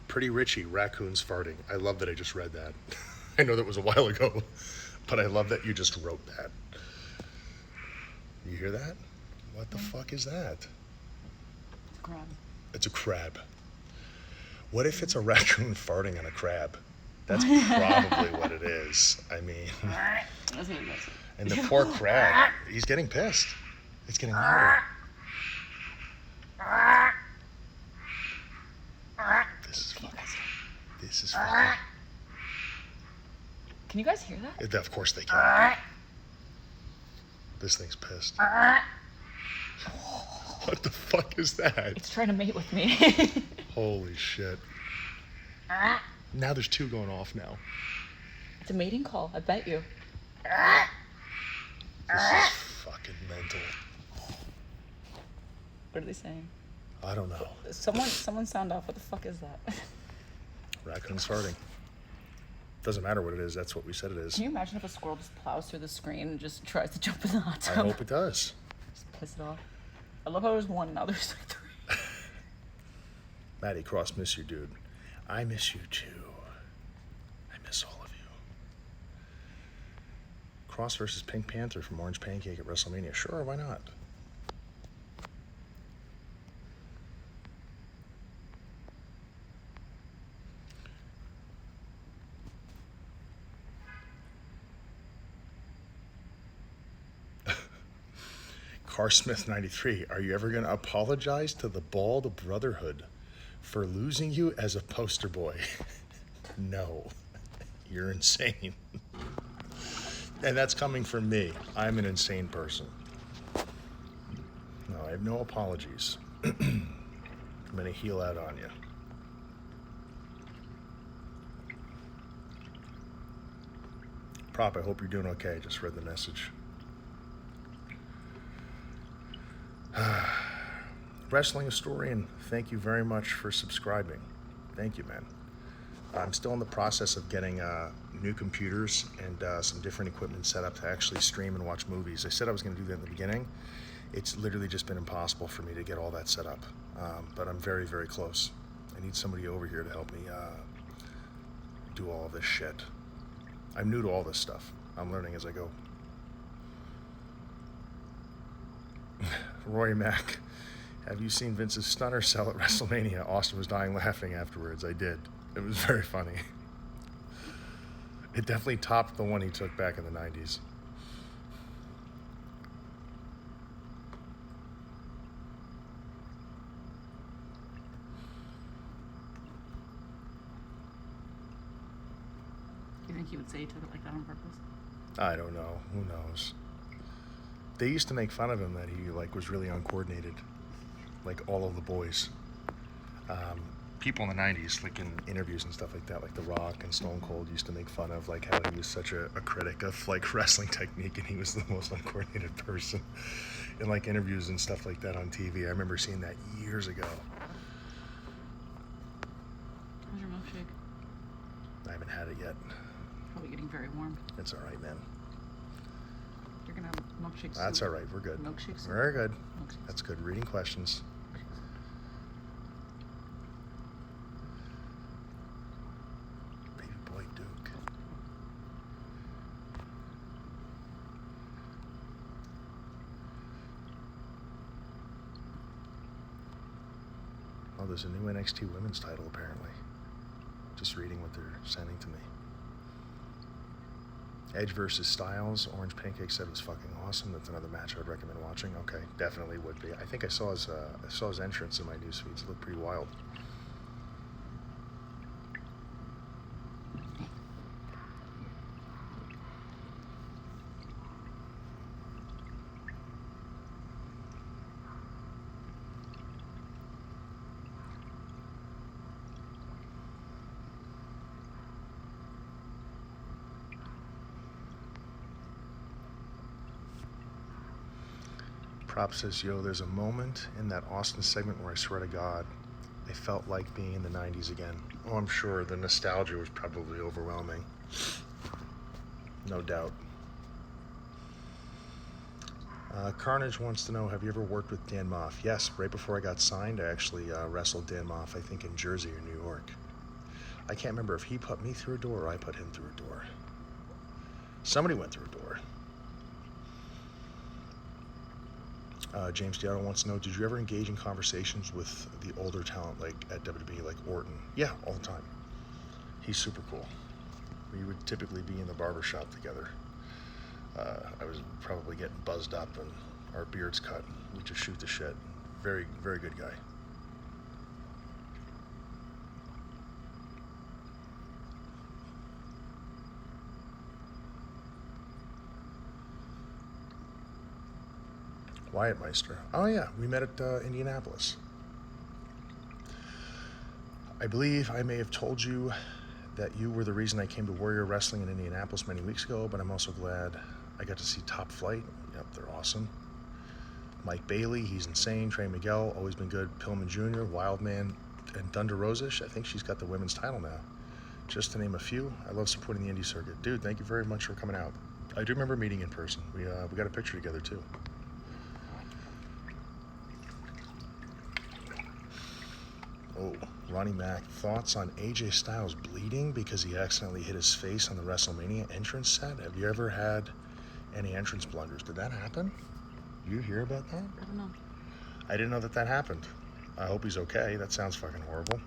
Pretty Richie, raccoons farting. I love that I just read that. I know that was a while ago, but I love that you just wrote that. You hear that? What the fuck is that? It's a crab. It's a crab. What if it's a raccoon farting on a crab? That's probably what it is. I mean, That's what it is. and the poor crab, he's getting pissed. It's getting louder. This is fucking. Can you guys hear that? Of course they can. This thing's pissed. What the fuck is that? It's trying to mate with me. Holy shit. Now there's two going off now. It's a mating call, I bet you. This is fucking mental. What are they saying? I don't know. Someone sound off. What the fuck is that? Raccoon's farting. Doesn't matter what it is, that's what we said it is. Can you imagine if a squirrel just plows through the screen and just tries to jump in the hot I tub? hope it does. Just piss it off. I love how there's one, now there's like three. Matty Cross, miss you, dude. I miss you too. I miss all of you. Cross versus Pink Panther from Orange Pancake at WrestleMania. Sure, why not? Carsmith 93, are you ever going to apologize to the Bald Brotherhood for losing you as a poster boy? No, you're insane. And that's coming from me. I'm an insane person. No, I have no apologies. I'm going to heel out on you. Prop, I hope you're doing okay. Just read the message. Wrestling Historian, thank you very much for subscribing. Thank you, man. I'm still in the process of getting new computers and some different equipment set up to actually stream and watch movies. I said I was going to do that in the beginning. It's literally just been impossible for me to get all that set up. But I'm very, very close. I need somebody over here to help me do all of this shit. I'm new to all this stuff. I'm learning as I go. Roy Mack, have you seen Vince's stunner cell at WrestleMania? Austin was dying laughing afterwards. I did. It was very funny. It definitely topped the one he took back in the 90s. You think he would say he took it like that on purpose? I don't know. Who knows? They used to make fun of him that he was really uncoordinated, like all of the boys. people in the 90s, like in interviews and stuff like that, like The Rock and Stone Cold used to make fun of like how he was such a critic of like wrestling technique, and he was the most uncoordinated person in like interviews and stuff like that on TV. I remember seeing that years ago. How's your milkshake? I haven't had it yet. Probably getting very warm. It's all right, man. You're gonna have milkshake soup. That's all right. We're good. Milkshake soup. Very good. Milkshake That's good. Reading questions. Baby boy Duke. Oh, there's a new NXT women's title apparently. Just reading what they're sending to me. Edge versus Styles. Orange Pancake said it was fucking awesome. That's another match I would recommend watching. Okay, definitely would be. I think I saw his entrance in my news feeds. It looked pretty wild. Prop says, yo, there's a moment in that Austin segment where I swear to God, I felt like being in the 90s again. Oh, I'm sure the nostalgia was probably overwhelming. No doubt. Carnage wants to know, have you ever worked with Dan Moff? Yes, right before I got signed, I actually wrestled Dan Moff, I think in Jersey or New York. I can't remember if he put me through a door or I put him through a door. Somebody went through a door. James Diallo wants to know, did you ever engage in conversations with the older talent like at WWE, like Orton? Yeah, all the time. He's super cool. We would typically be in the barber shop together. I was probably getting buzzed up and our beards cut. We just shoot the shit. Very, very good guy. Wyatt Meister. Oh yeah, we met at Indianapolis. I believe I may have told you that you were the reason I came to Warrior Wrestling in Indianapolis many weeks ago, but I'm also glad I got to see Top Flight. Yep, they're awesome. Mike Bailey, he's insane. Trey Miguel, always been good. Pillman Jr., Wildman, and Thunder Rosish. I think she's got the women's title now. Just to name a few. I love supporting the indie circuit. Dude, thank you very much for coming out. I do remember meeting in person. We got a picture together too. Oh, Ronnie Mack, thoughts on AJ Styles bleeding because he accidentally hit his face on the WrestleMania entrance set? Have you ever had any entrance blunders? Did that happen? Did you hear about that? I don't know. I didn't know that happened. I hope he's okay. That sounds fucking horrible.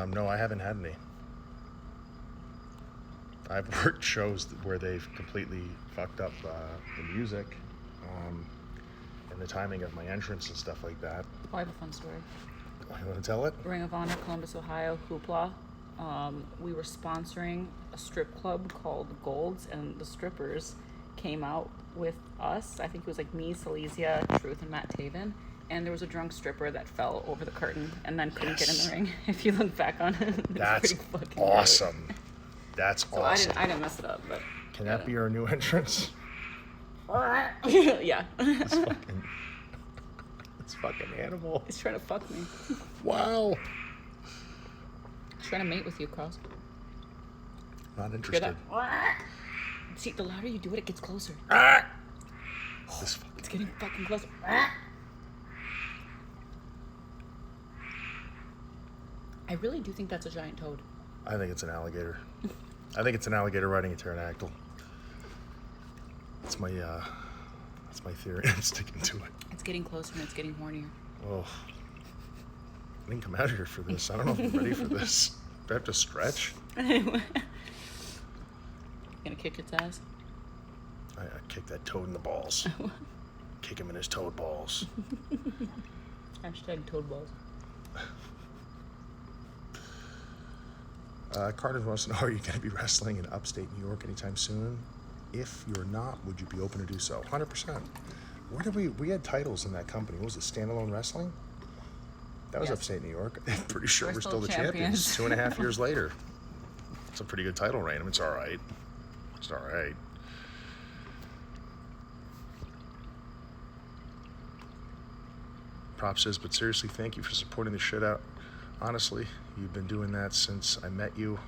No, I haven't had any. I've worked shows where they've completely fucked up the music and the timing of my entrance and stuff like that. Oh, I have a fun story. You want to tell it? Ring of Honor, Columbus, Ohio, Hoopla. We were sponsoring a strip club called Gold's, and the strippers came out with us. I think it was like me, Silesia, Truth, and Matt Taven. And there was a drunk stripper that fell over the curtain and then couldn't get in the ring. If you look back on it, that's awesome. Great. That's so awesome. I didn't mess it up, but can that be our new entrance? Yeah. It's fucking animal. He's trying to fuck me. Wow. He's trying to mate with you, Cross. Not interested. See, the louder you do it, it gets closer. It's getting fucking closer. I really do think that's a giant toad. I think it's an alligator. I think it's an alligator riding a pterodactyl. That's my theory. I'm sticking to it. It's getting closer and it's getting hornier. Oh, I didn't come out here for this. I don't know if I'm ready for this. Do I have to stretch? You gonna kick its ass? I kick that toad in the balls. Kick him in his toad balls. Hashtag toad balls. Carter wants to know, are you going to be wrestling in upstate New York anytime soon? If you're not, would you be open to do so? 100%. Where did we had titles in that company. What was it, Standalone Wrestling? That was Yes. upstate New York. I'm pretty sure We're we're still still the champions. champions. 2.5 years later. It's a pretty good title reign. I mean, it's all right. It's all right. Prop says, but seriously, thank you for supporting the shit out. Honestly, you've been doing that since I met you.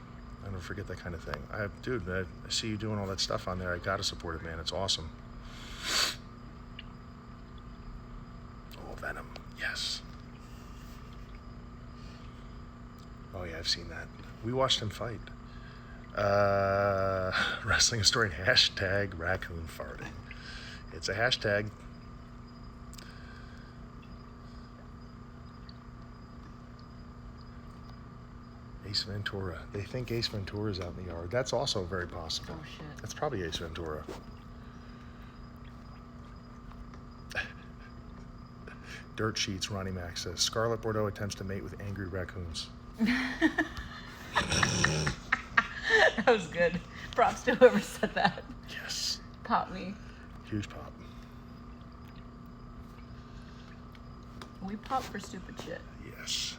I don't forget that kind of thing. Dude, I see you doing all that stuff on there. I gotta support it, man. It's awesome. Oh, Venom. Yes. Oh, yeah, I've seen that. We watched him fight. Wrestling historian, hashtag raccoon farting. It's a hashtag. Ace Ventura. They think Ace Ventura's out in the yard. That's also very possible. Oh, shit. That's probably Ace Ventura. Dirt Sheets, Ronnie Mac says, Scarlet Bordeaux attempts to mate with angry raccoons. That was good. Props to whoever said that. Yes. Pop me. Huge pop. We pop for stupid shit. Yes.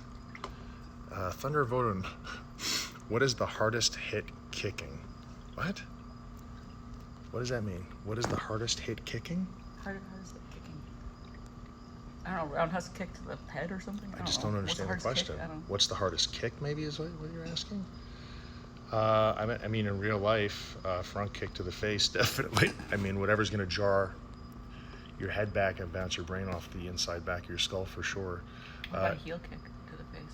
Thunder Voden, what is the hardest hit kicking? What? What does that mean? What is the hardest hit kicking? Hardest hit kicking. I don't know. Roundhouse kick to the head or something? I just don't know. What's understand the hardest question. kick? I don't. What's the hardest kick, maybe, is what you're asking? I mean, in real life, front kick to the face, definitely. I mean, whatever's going to jar your head back and bounce your brain off the inside back of your skull for sure. What about a heel kick to the face?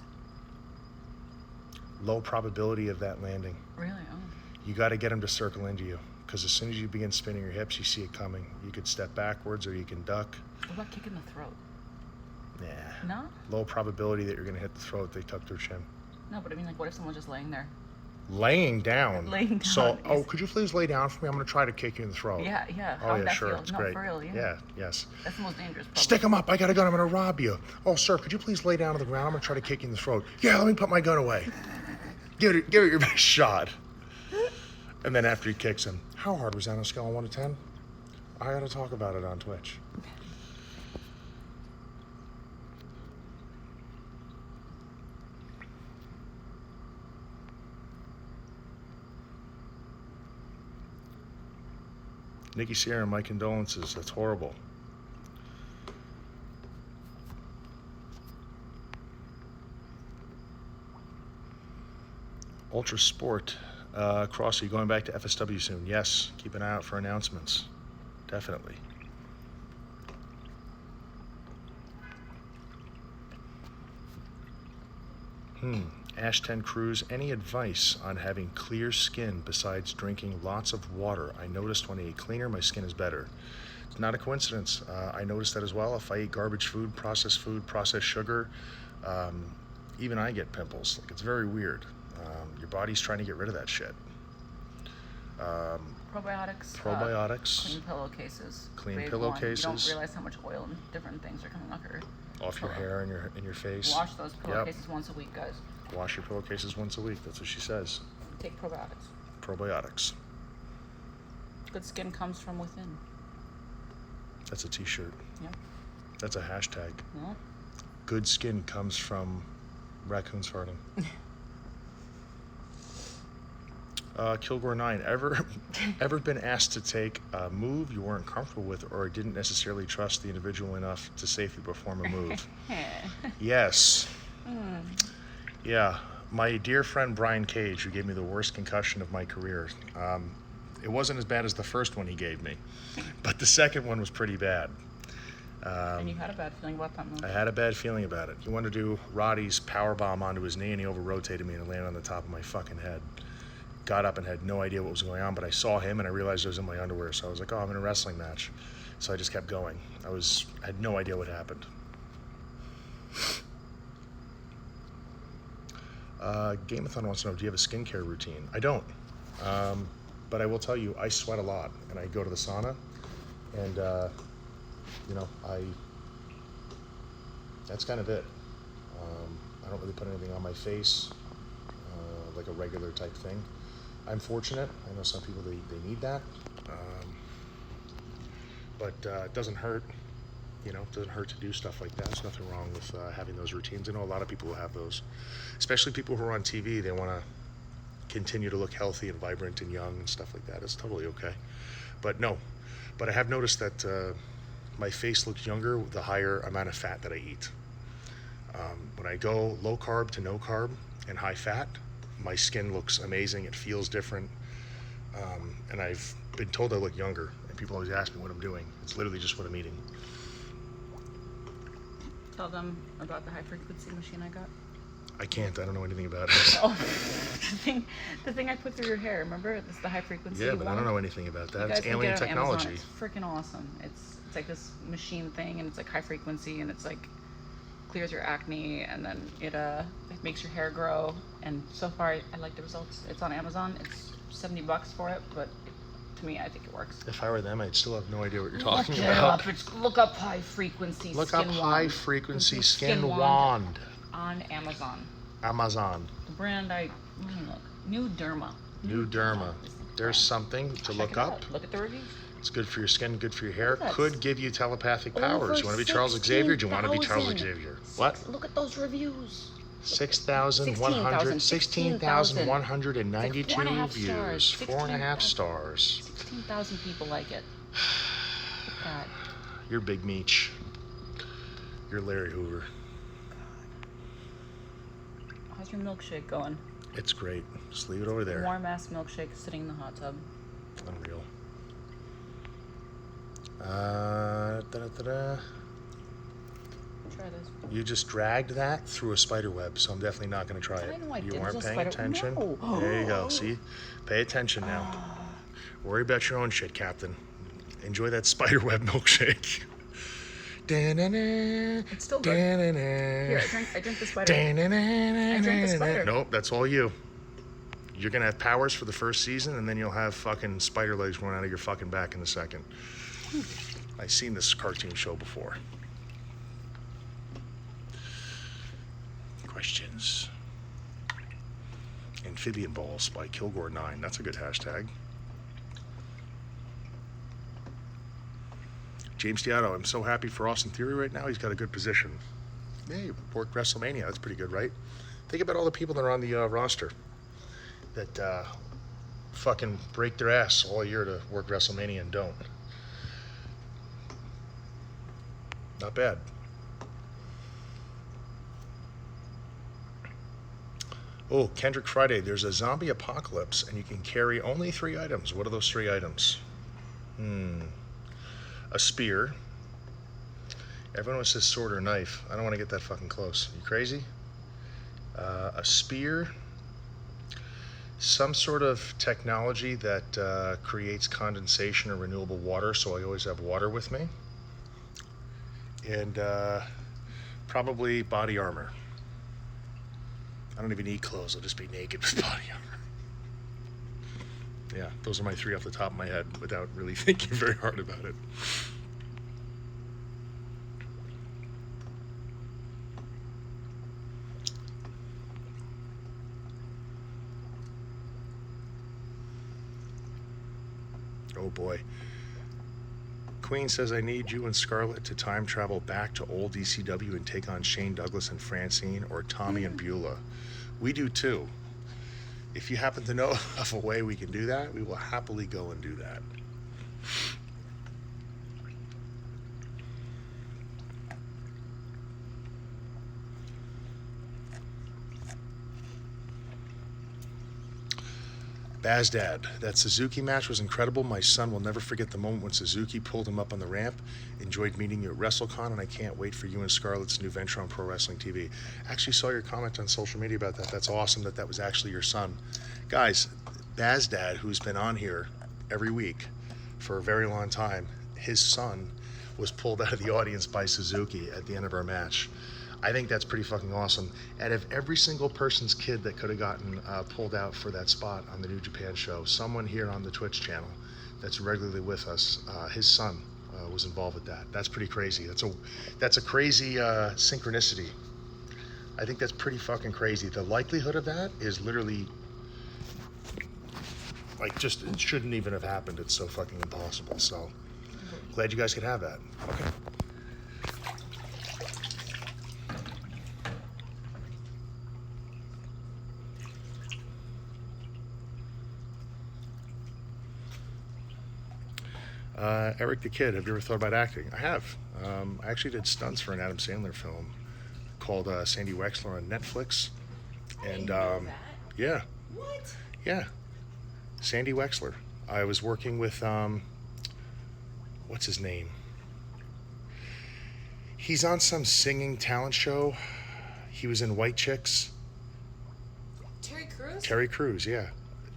Low probability of that landing. Really? Oh. You got to get him to circle into you, because as soon as you begin spinning your hips, you see it coming. You could step backwards or you can duck. What about kicking the throat? Nah. No? Low probability that you're going to hit the throat. They tuck their chin. No, but I mean, like, what if someone's just laying there? Laying down. Laying So, down is- could you please lay down for me? I'm going to try to kick you in the throat. Yeah, yeah. How Oh, would yeah, that sure. feel? It's No, great. for real, yeah. Yeah, yes. That's the most dangerous. Probably. Stick him up. I got a gun. I'm going to rob you. Oh, sir, could you please lay down on the ground? I'm going to try to kick you in the throat. Yeah, let me put my gun away. Give it your best shot. And then after he kicks him, how hard was that on a scale of 1 to 10? I got to talk about it on Twitch. Nikki Sierra, my condolences. That's horrible. Ultra Sport. Cross, are you going back to FSW soon? Yes. Keep an eye out for announcements. Definitely. Ash 10 Cruz, any advice on having clear skin besides drinking lots of water? I noticed when I eat cleaner, my skin is better. It's not a coincidence. I noticed that as well. If I eat garbage food, processed sugar, even I get pimples. Like, it's very weird. Your body's trying to get rid of that shit. Probiotics. Probiotics. Clean pillowcases. Clean Big pillowcases. one. You don't realize how much oil and different things are coming off your Off your hair and your face. Wash those pillowcases once a week, guys. Wash your pillowcases once a week. That's what she says. Take probiotics. Probiotics. Good skin comes from within. That's a t-shirt. Yeah. That's a hashtag. Yeah. Good skin comes from raccoons farting. Kilgore 9, ever been asked to take a move you weren't comfortable with or didn't necessarily trust the individual enough to safely perform a move? Yes. Yeah. My dear friend Brian Cage, who gave me the worst concussion of my career, it wasn't as bad as the first one he gave me, but the second one was pretty bad. And you had a bad feeling about that move. I had a bad feeling about it. He wanted to do Roddy's power bomb onto his knee, and he over-rotated me and it landed on the top of my fucking head. Got up and had no idea what was going on, but I saw him and I realized I was in my underwear, so I was like, oh, I'm in a wrestling match. So I just kept going. I had no idea what happened. Gameathon wants to know, do you have a skincare routine? I don't. But I will tell you, I sweat a lot, and I go to the sauna, and, that's kind of it. I don't really put anything on my face, like a regular type thing. I'm fortunate. I know some people, they need that. But it doesn't hurt. You know, it doesn't hurt to do stuff like that. There's nothing wrong with having those routines. I know a lot of people who have those, especially people who are on TV. They want to continue to look healthy and vibrant and young and stuff like that. It's totally okay. But no, but I have noticed that my face looks younger the higher amount of fat that I eat. When I go low carb to no carb and high fat, my skin looks amazing. It feels different. And I've been told I look younger, and people always ask me what I'm doing. It's literally just what I'm eating. Tell them about the high frequency machine I got. I can't. I don't know anything about it. Oh, the thing I put through your hair. Remember? It's the high frequency. Yeah, but one. I don't know anything about that. You guys It's can alien get it on technology. Amazon. It's freaking awesome. It's like this machine thing, and it's like high frequency, and it's like clears your acne, and then it makes your hair grow. And so far, I like the results. It's on Amazon. It's $70 for it, but to me, I think it works. If I were them, I'd still have no idea what you're Look talking it about. up. Look up high frequency. Look skin up wand. high frequency skin wand wand. on Amazon. Amazon. The brand let me look. New Derma. New Derma. There's something to Check look it up. out. Look at the reviews. It's good for your skin, good for your hair. That's Could give you telepathic powers. You want to be Charles 16,000. Xavier? Do you want to be Charles Xavier? What? Look at those reviews. 16,192 4.5 views. stars. 4.5 stars. 16,000 people like it. Look at that. You're Big Meech. You're Larry Hoover. How's your milkshake going? It's great. Just leave it over there. Warm ass milkshake sitting in the hot tub. Unreal. Da-da-da-da. Try this. You just dragged that through a spider web, so I'm definitely not going to try it. I know I You did. weren't There's a paying spider- attention. No. There you go. See? Pay attention now. Worry about your own shit, Captain. Enjoy that spider web milkshake. It's still good. Here, I drink the spider. I drank the spider. Nope, that's all you. You're going to have powers for the first season, and then you'll have fucking spider legs growing out of your fucking back in a second. I've seen this cartoon show before. Questions. Amphibian Balls by Kilgore9. That's a good hashtag. James Diato, I'm so happy for Austin Theory right now. He's got a good position. Yeah, he worked WrestleMania. That's pretty good, right? Think about all the people that are on the roster that fucking break their ass all year to work WrestleMania and don't. Not bad. Oh, Kendrick Friday, there's a zombie apocalypse and you can carry only 3 items. What are those 3 items? A spear. Everyone says sword or knife. I don't want to get that fucking close. You crazy? A spear. Some sort of technology that creates condensation or renewable water, so I always have water with me. And probably body armor. I don't even need clothes. I'll just be naked with body armor. Yeah, those are my 3 off the top of my head without really thinking very hard about it. Oh boy. Queen says, I need you and Scarlett to time travel back to old ECW and take on Shane Douglas and Francine or Tommy and Beulah. We do too. If you happen to know of a way we can do that, we will happily go and do that. Bazdad, that Suzuki match was incredible. My son will never forget the moment when Suzuki pulled him up on the ramp. Enjoyed meeting you at WrestleCon, and I can't wait for you and Scarlett's new venture on Pro Wrestling TV. Actually saw your comment on social media about that. That's awesome that that was actually your son. Guys, Bazdad, who's been on here every week for a very long time, his son was pulled out of the audience by Suzuki at the end of our match. I think that's pretty fucking awesome. Out of every single person's kid that could have gotten pulled out for that spot on the New Japan show, someone here on the Twitch channel that's regularly with us, his son was involved with that. That's pretty crazy. That's a crazy synchronicity. I think that's pretty fucking crazy. The likelihood of that is literally like just, it shouldn't even have happened. It's so fucking impossible. So glad you guys could have that. Okay. Eric the Kid, have you ever thought about acting? I have. I actually did stunts for an Adam Sandler film called Sandy Wexler on Netflix. I And didn't know that. yeah, What? yeah, Sandy Wexler. I was working with, what's his name? He's on some singing talent show. He was in White Chicks. Terry Crews? Terry Crews, yeah.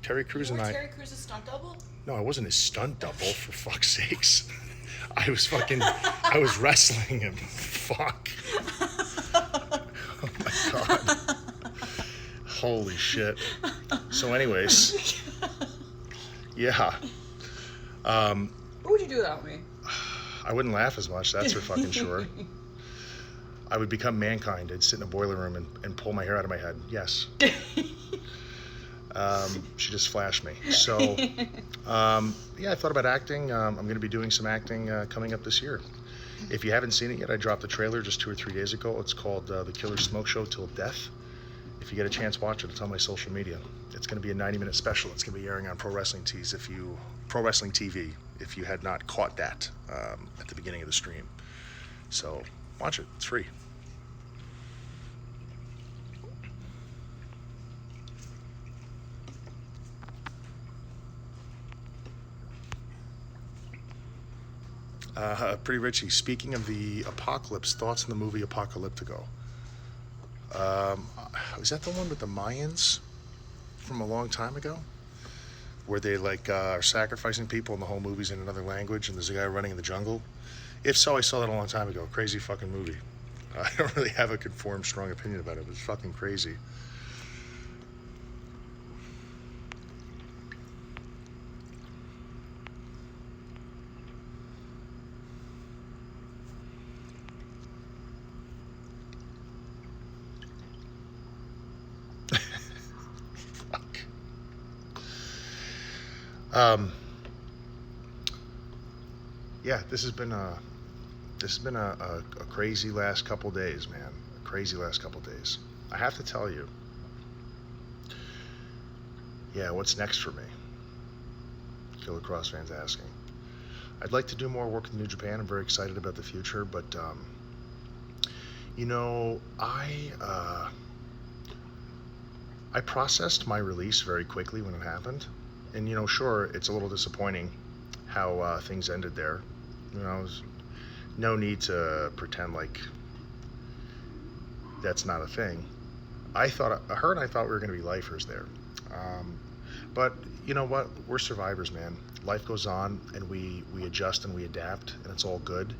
Terry Crews You and were I. Terry Crews' stunt double? No, I wasn't his stunt double, for fuck's sakes. I was wrestling him. Fuck. Oh my god. Holy shit. So, anyways, yeah. What would you do without me? I wouldn't laugh as much, that's for fucking sure. I would become mankind. I'd sit in a boiler room and pull my hair out of my head. Yes. She just flashed me. So, yeah, I thought about acting. I'm going to be doing some acting coming up this year. If you haven't seen it yet, I dropped the trailer just 2 or 3 days ago. It's called The Killer Smoke Show Till Death. If you get a chance, watch it. It's on my social media. It's going to be a 90-minute special. It's going to be airing on Pro Wrestling TV, if you had not caught that at the beginning of the stream. So, watch it. It's free. Pretty Richie, speaking of the apocalypse, thoughts on the movie Apocalyptico? Was that the one with the Mayans from a long time ago? Where they are sacrificing people and the whole movie's in another language and there's a guy running in the jungle? If so, I saw that a long time ago. Crazy fucking movie. I don't really have a conformed, strong opinion about it, but it's fucking crazy. Fuck. Yeah, this has been a crazy last couple days, man. A crazy last couple days. I have to tell you. Yeah, what's next for me? KILLERkross fans asking. I'd like to do more work in New Japan. I'm very excited about the future, but I processed my release very quickly when it happened, and sure, it's a little disappointing how things ended there. There's no need to pretend like that's not a thing. Her and I thought we were going to be lifers there, but you know what? We're survivors, man. Life goes on, and we adjust and we adapt, and it's all good.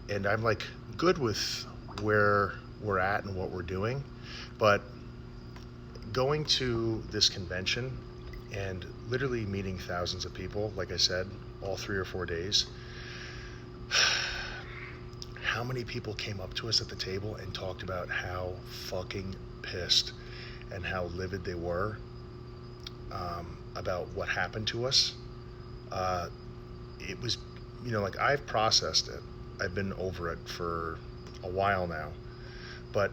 And I'm good with where we're at and what we're doing, but going to this convention and literally meeting thousands of people, like I said, all 3 or 4 days. How many people came up to us at the table and talked about how fucking pissed and how livid they were about what happened to us. It was, I've processed it. I've been over it for a while now. But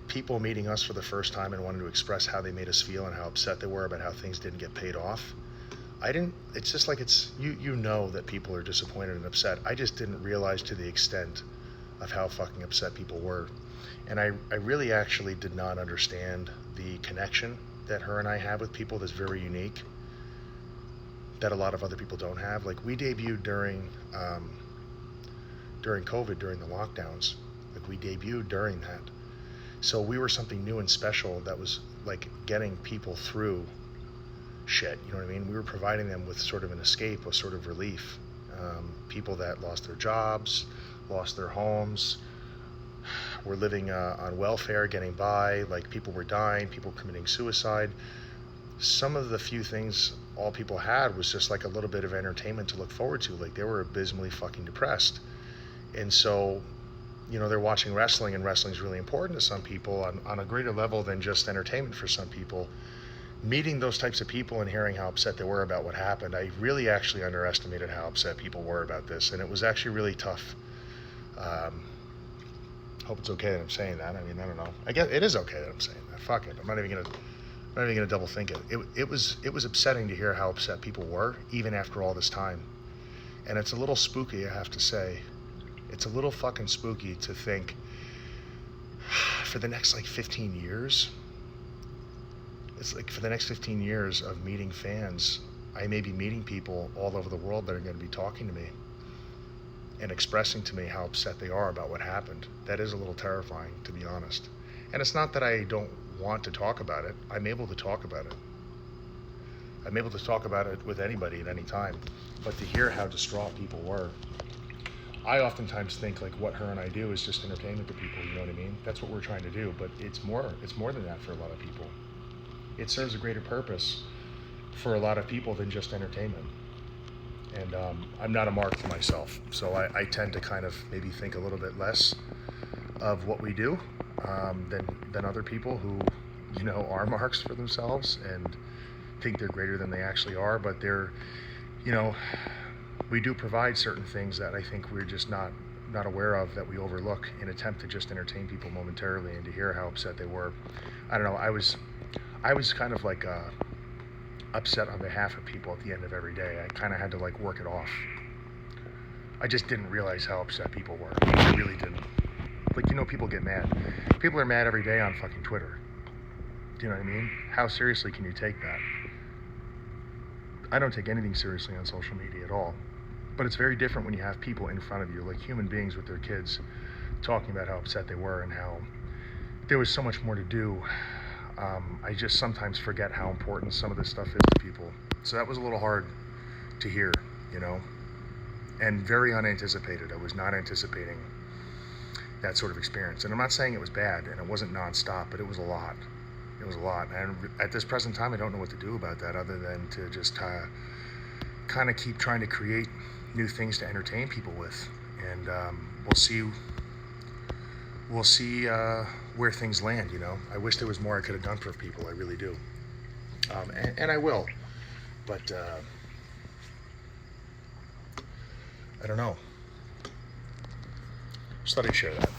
people meeting us for the first time and wanting to express how they made us feel and how upset they were about how things didn't get paid off. It's just you know that people are disappointed and upset. I just didn't realize to the extent of how fucking upset people were. And I really actually did not understand the connection that her and I have with people that's very unique, that a lot of other people don't have. We debuted during COVID, during the lockdowns. We debuted during that. So we were something new and special that was getting people through shit, you know what I mean? We were providing them with sort of an escape, a sort of relief. People that lost their jobs, lost their homes, were living on welfare, getting by, people were dying, people were committing suicide. Some of the few things all people had was just a little bit of entertainment to look forward to. They were abysmally fucking depressed. And so, they're watching wrestling, and wrestling's really important to some people on a greater level than just entertainment for some people. Meeting those types of people and hearing how upset they were about what happened, I really actually underestimated how upset people were about this, and it was actually really tough. Hope it's okay that I'm saying that. I mean, I don't know. I guess it is okay that I'm saying that. Fuck it. I'm not even gonna double think it. It was upsetting to hear how upset people were, even after all this time. And it's a little spooky, I have to say. It's a little fucking spooky to think for the next like 15 years, it's like for the next 15 years of meeting fans, I may be meeting people all over the world that are going to be talking to me and expressing to me how upset they are about what happened. That is a little terrifying, to be honest. And it's not that I don't want to talk about it. I'm able to talk about it. I'm able to talk about it with anybody at any time. But to hear how distraught people were, I oftentimes think like what her and I do is just entertainment to people, you know what I mean? That's what we're trying to do, but it's more than that for a lot of people. It serves a greater purpose for a lot of people than just entertainment. And I'm not a mark for myself, so I tend to kind of maybe think a little bit less of what we do than other people who, you know, are marks for themselves and think they're greater than they actually are. But they're, you know, we do provide certain things that I think we're just not aware of, that we overlook in attempt to just entertain people momentarily. And to hear how upset they were, I don't know. I was kind of like upset on behalf of people at the end of every day. I kind of had to like work it off. I just didn't realize how upset people were. I really didn't. Like, you know, people get mad. People are mad every day on fucking Twitter. Do you know what I mean? How seriously can you take that? I don't take anything seriously on social media at all. But it's very different when you have people in front of you, like human beings with their kids, talking about how upset they were and how there was so much more to do. I just sometimes forget how important some of this stuff is to people. So that was a little hard to hear, you know, and very unanticipated. I was not anticipating that sort of experience. And I'm not saying it was bad and it wasn't nonstop, but it was a lot. It was a lot. And at this present time, I don't know what to do about that other than to just kind of keep trying to create new things to entertain people with. And we'll see where things land, you know. I wish there was more I could have done for people. I really do. And I will. But I don't know. Just thought I'd share that.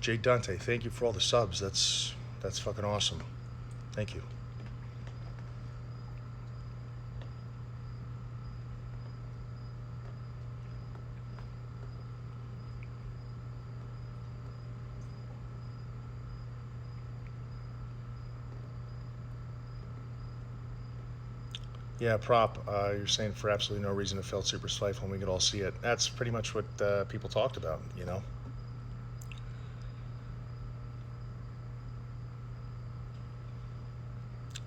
Jay Dante, thank you for all the subs. That's fucking awesome. Thank you. Yeah, prop. You're saying for absolutely no reason it felt super spiteful, and we could all see it. That's pretty much what people talked about, you know.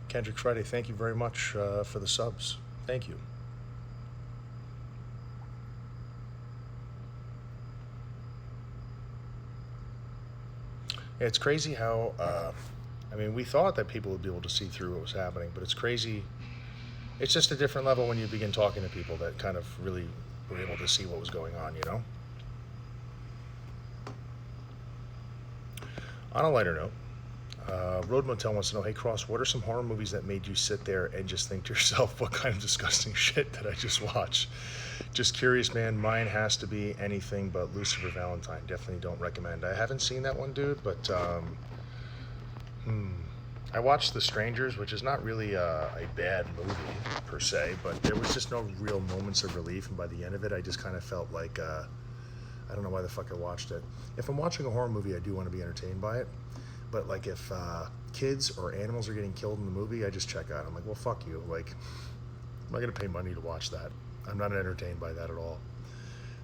Kendrick Friday, thank you very much for the subs. Thank you. Yeah, it's crazy how, I mean, we thought that people would be able to see through what was happening, but it's crazy. It's just a different level when you begin talking to people that kind of really were able to see what was going on, you know? On a lighter note, Road Motel wants to know, hey Cross, what are some horror movies that made you sit there and just think to yourself, what kind of disgusting shit did I just watch? Just curious, man. Mine has to be anything but Lucifer Valentine. Definitely don't recommend. I haven't seen that one, dude, but I watched The Strangers, which is not really a bad movie per se, but there was just no real moments of relief, and by the end of it, I just kind of felt like I don't know why the fuck I watched it. If I'm watching a horror movie, I do want to be entertained by it. But like if kids or animals are getting killed in the movie, I just check out. I'm like, well, fuck you. Like, I'm not gonna pay money to watch that. I'm not entertained by that at all.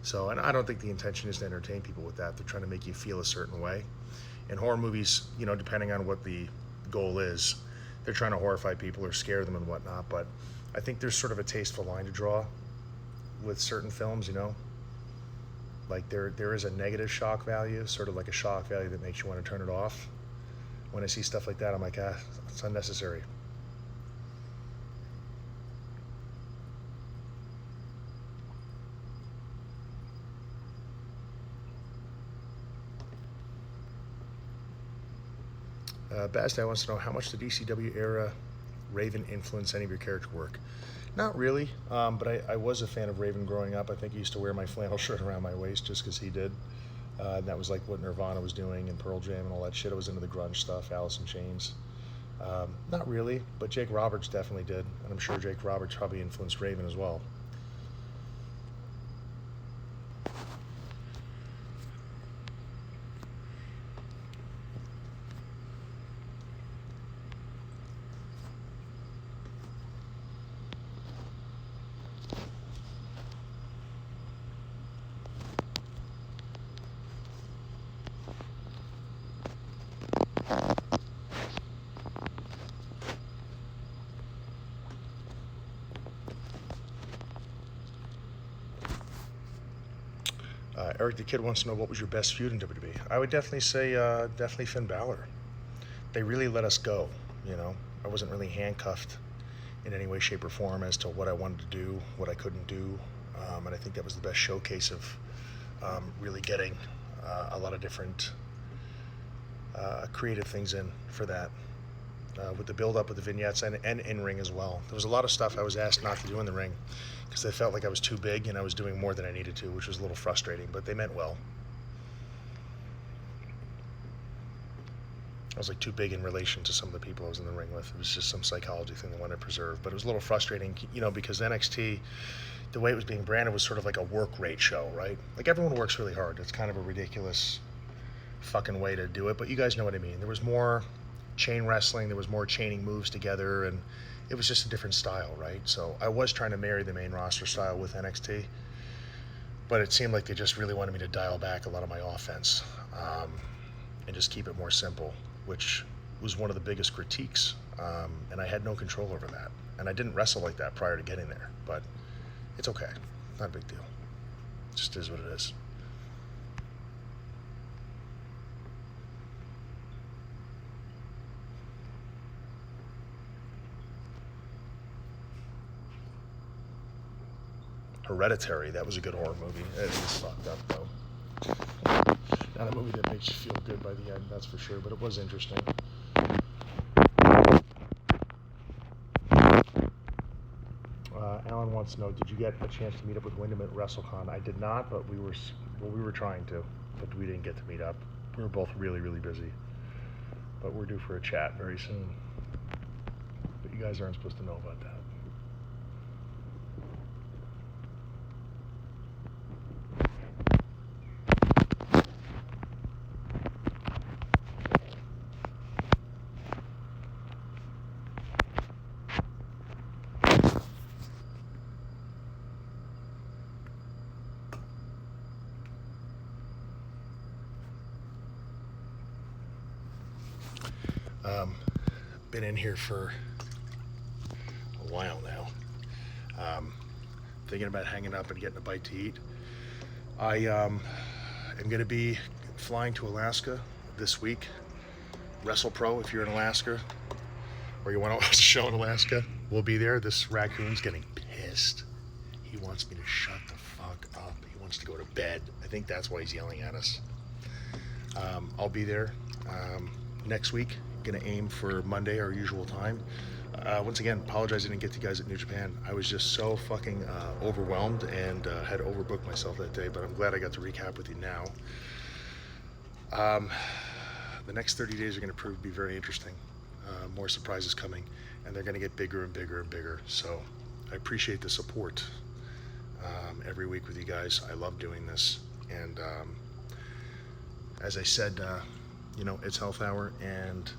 So, and I don't think the intention is to entertain people with that. They're trying to make you feel a certain way. And horror movies, you know, depending on what the goal is, they're trying to horrify people or scare them and whatnot. But I think there's sort of a tasteful line to draw with certain films, you know. Like there is a negative shock value, sort of like a shock value that makes you want to turn it off. When I see stuff like that, I'm like, it's unnecessary. Baz Dad wants to know, how much did ECW era Raven influence any of your character work? Not really, but I was a fan of Raven growing up. I think he used to wear my flannel shirt around my waist just because he did. That was like what Nirvana was doing and Pearl Jam and all that shit. I was into the grunge stuff, Alice in Chains. Not really, but Jake Roberts definitely did. And I'm sure Jake Roberts probably influenced Raven as well. Eric the Kid wants to know, what was your best feud in WWE? I would definitely say definitely Finn Balor. They really let us go, you know. I wasn't really handcuffed in any way, shape, or form as to what I wanted to do, what I couldn't do. And I think that was the best showcase of really getting a lot of different creative things in for that. With the build-up with the vignettes and in-ring as well. There was a lot of stuff I was asked not to do in the ring because they felt like I was too big and I was doing more than I needed to, which was a little frustrating, but they meant well. I was like too big in relation to some of the people I was in the ring with. It was just some psychology thing they wanted to preserve, but it was a little frustrating, you know, because NXT, the way it was being branded was sort of like a work rate show, right? Like everyone works really hard. It's kind of a ridiculous fucking way to do it, but you guys know what I mean. There was more chain wrestling, there was more chaining moves together, and it was just a different style, right? So I was trying to marry the main roster style with NXT, but it seemed like they just really wanted me to dial back a lot of my offense and just keep it more simple, which was one of the biggest critiques, and I had no control over that, and I didn't wrestle like that prior to getting there, but it's okay, not a big deal. It just is what it is. Hereditary, that was a good horror movie. It is fucked up though. Not a movie that makes you feel good by the end, that's for sure, but it was interesting. Alan wants to know, did you get a chance to meet up with Wyndham at WrestleCon? I did not, but we were trying to, but we didn't get to meet up. We were both really, really busy. But we're due for a chat very soon. But you guys aren't supposed to know about that. Been in here for a while now. Thinking about hanging up and getting a bite to eat. I am going to be flying to Alaska this week. WrestlePro, if you're in Alaska or you want to watch a show in Alaska, we'll be there. This raccoon's getting pissed. He wants me to shut the fuck up. He wants to go to bed. I think that's why he's yelling at us. I'll be there next week. Gonna aim for Monday, our usual time. Once again, apologize I didn't get to you guys at New Japan. I was just so fucking overwhelmed and had overbooked myself that day, but I'm glad I got to recap with you now. The next 30 days are going to prove to be very interesting. More surprises coming, and they're going to get bigger and bigger and bigger. So I appreciate the support every week with you guys. I love doing this, and as I said, you know, it's Health Hour, and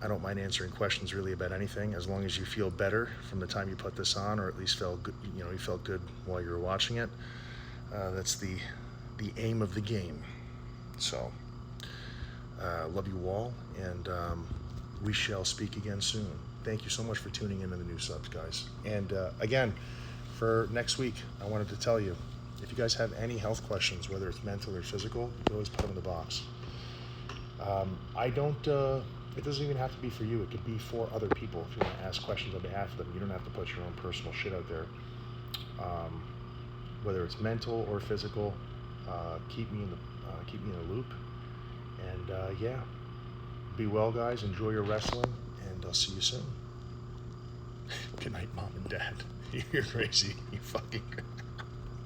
I don't mind answering questions really about anything, as long as you feel better from the time you put this on, or at least felt good, you know, you felt good while you were watching it. That's the aim of the game. So love you all, and we shall speak again soon. Thank you so much for tuning in to the new subs, guys. And again, for next week, I wanted to tell you, if you guys have any health questions, whether it's mental or physical, you can always put them in the box. I don't, it doesn't even have to be for you. It could be for other people. If you want to ask questions on behalf of them, you don't have to put your own personal shit out there. Whether it's mental or physical, keep me in the loop. And yeah, Be well, guys. Enjoy your wrestling, and I'll see you soon. Good night, Mom and Dad. You're crazy. You fucking.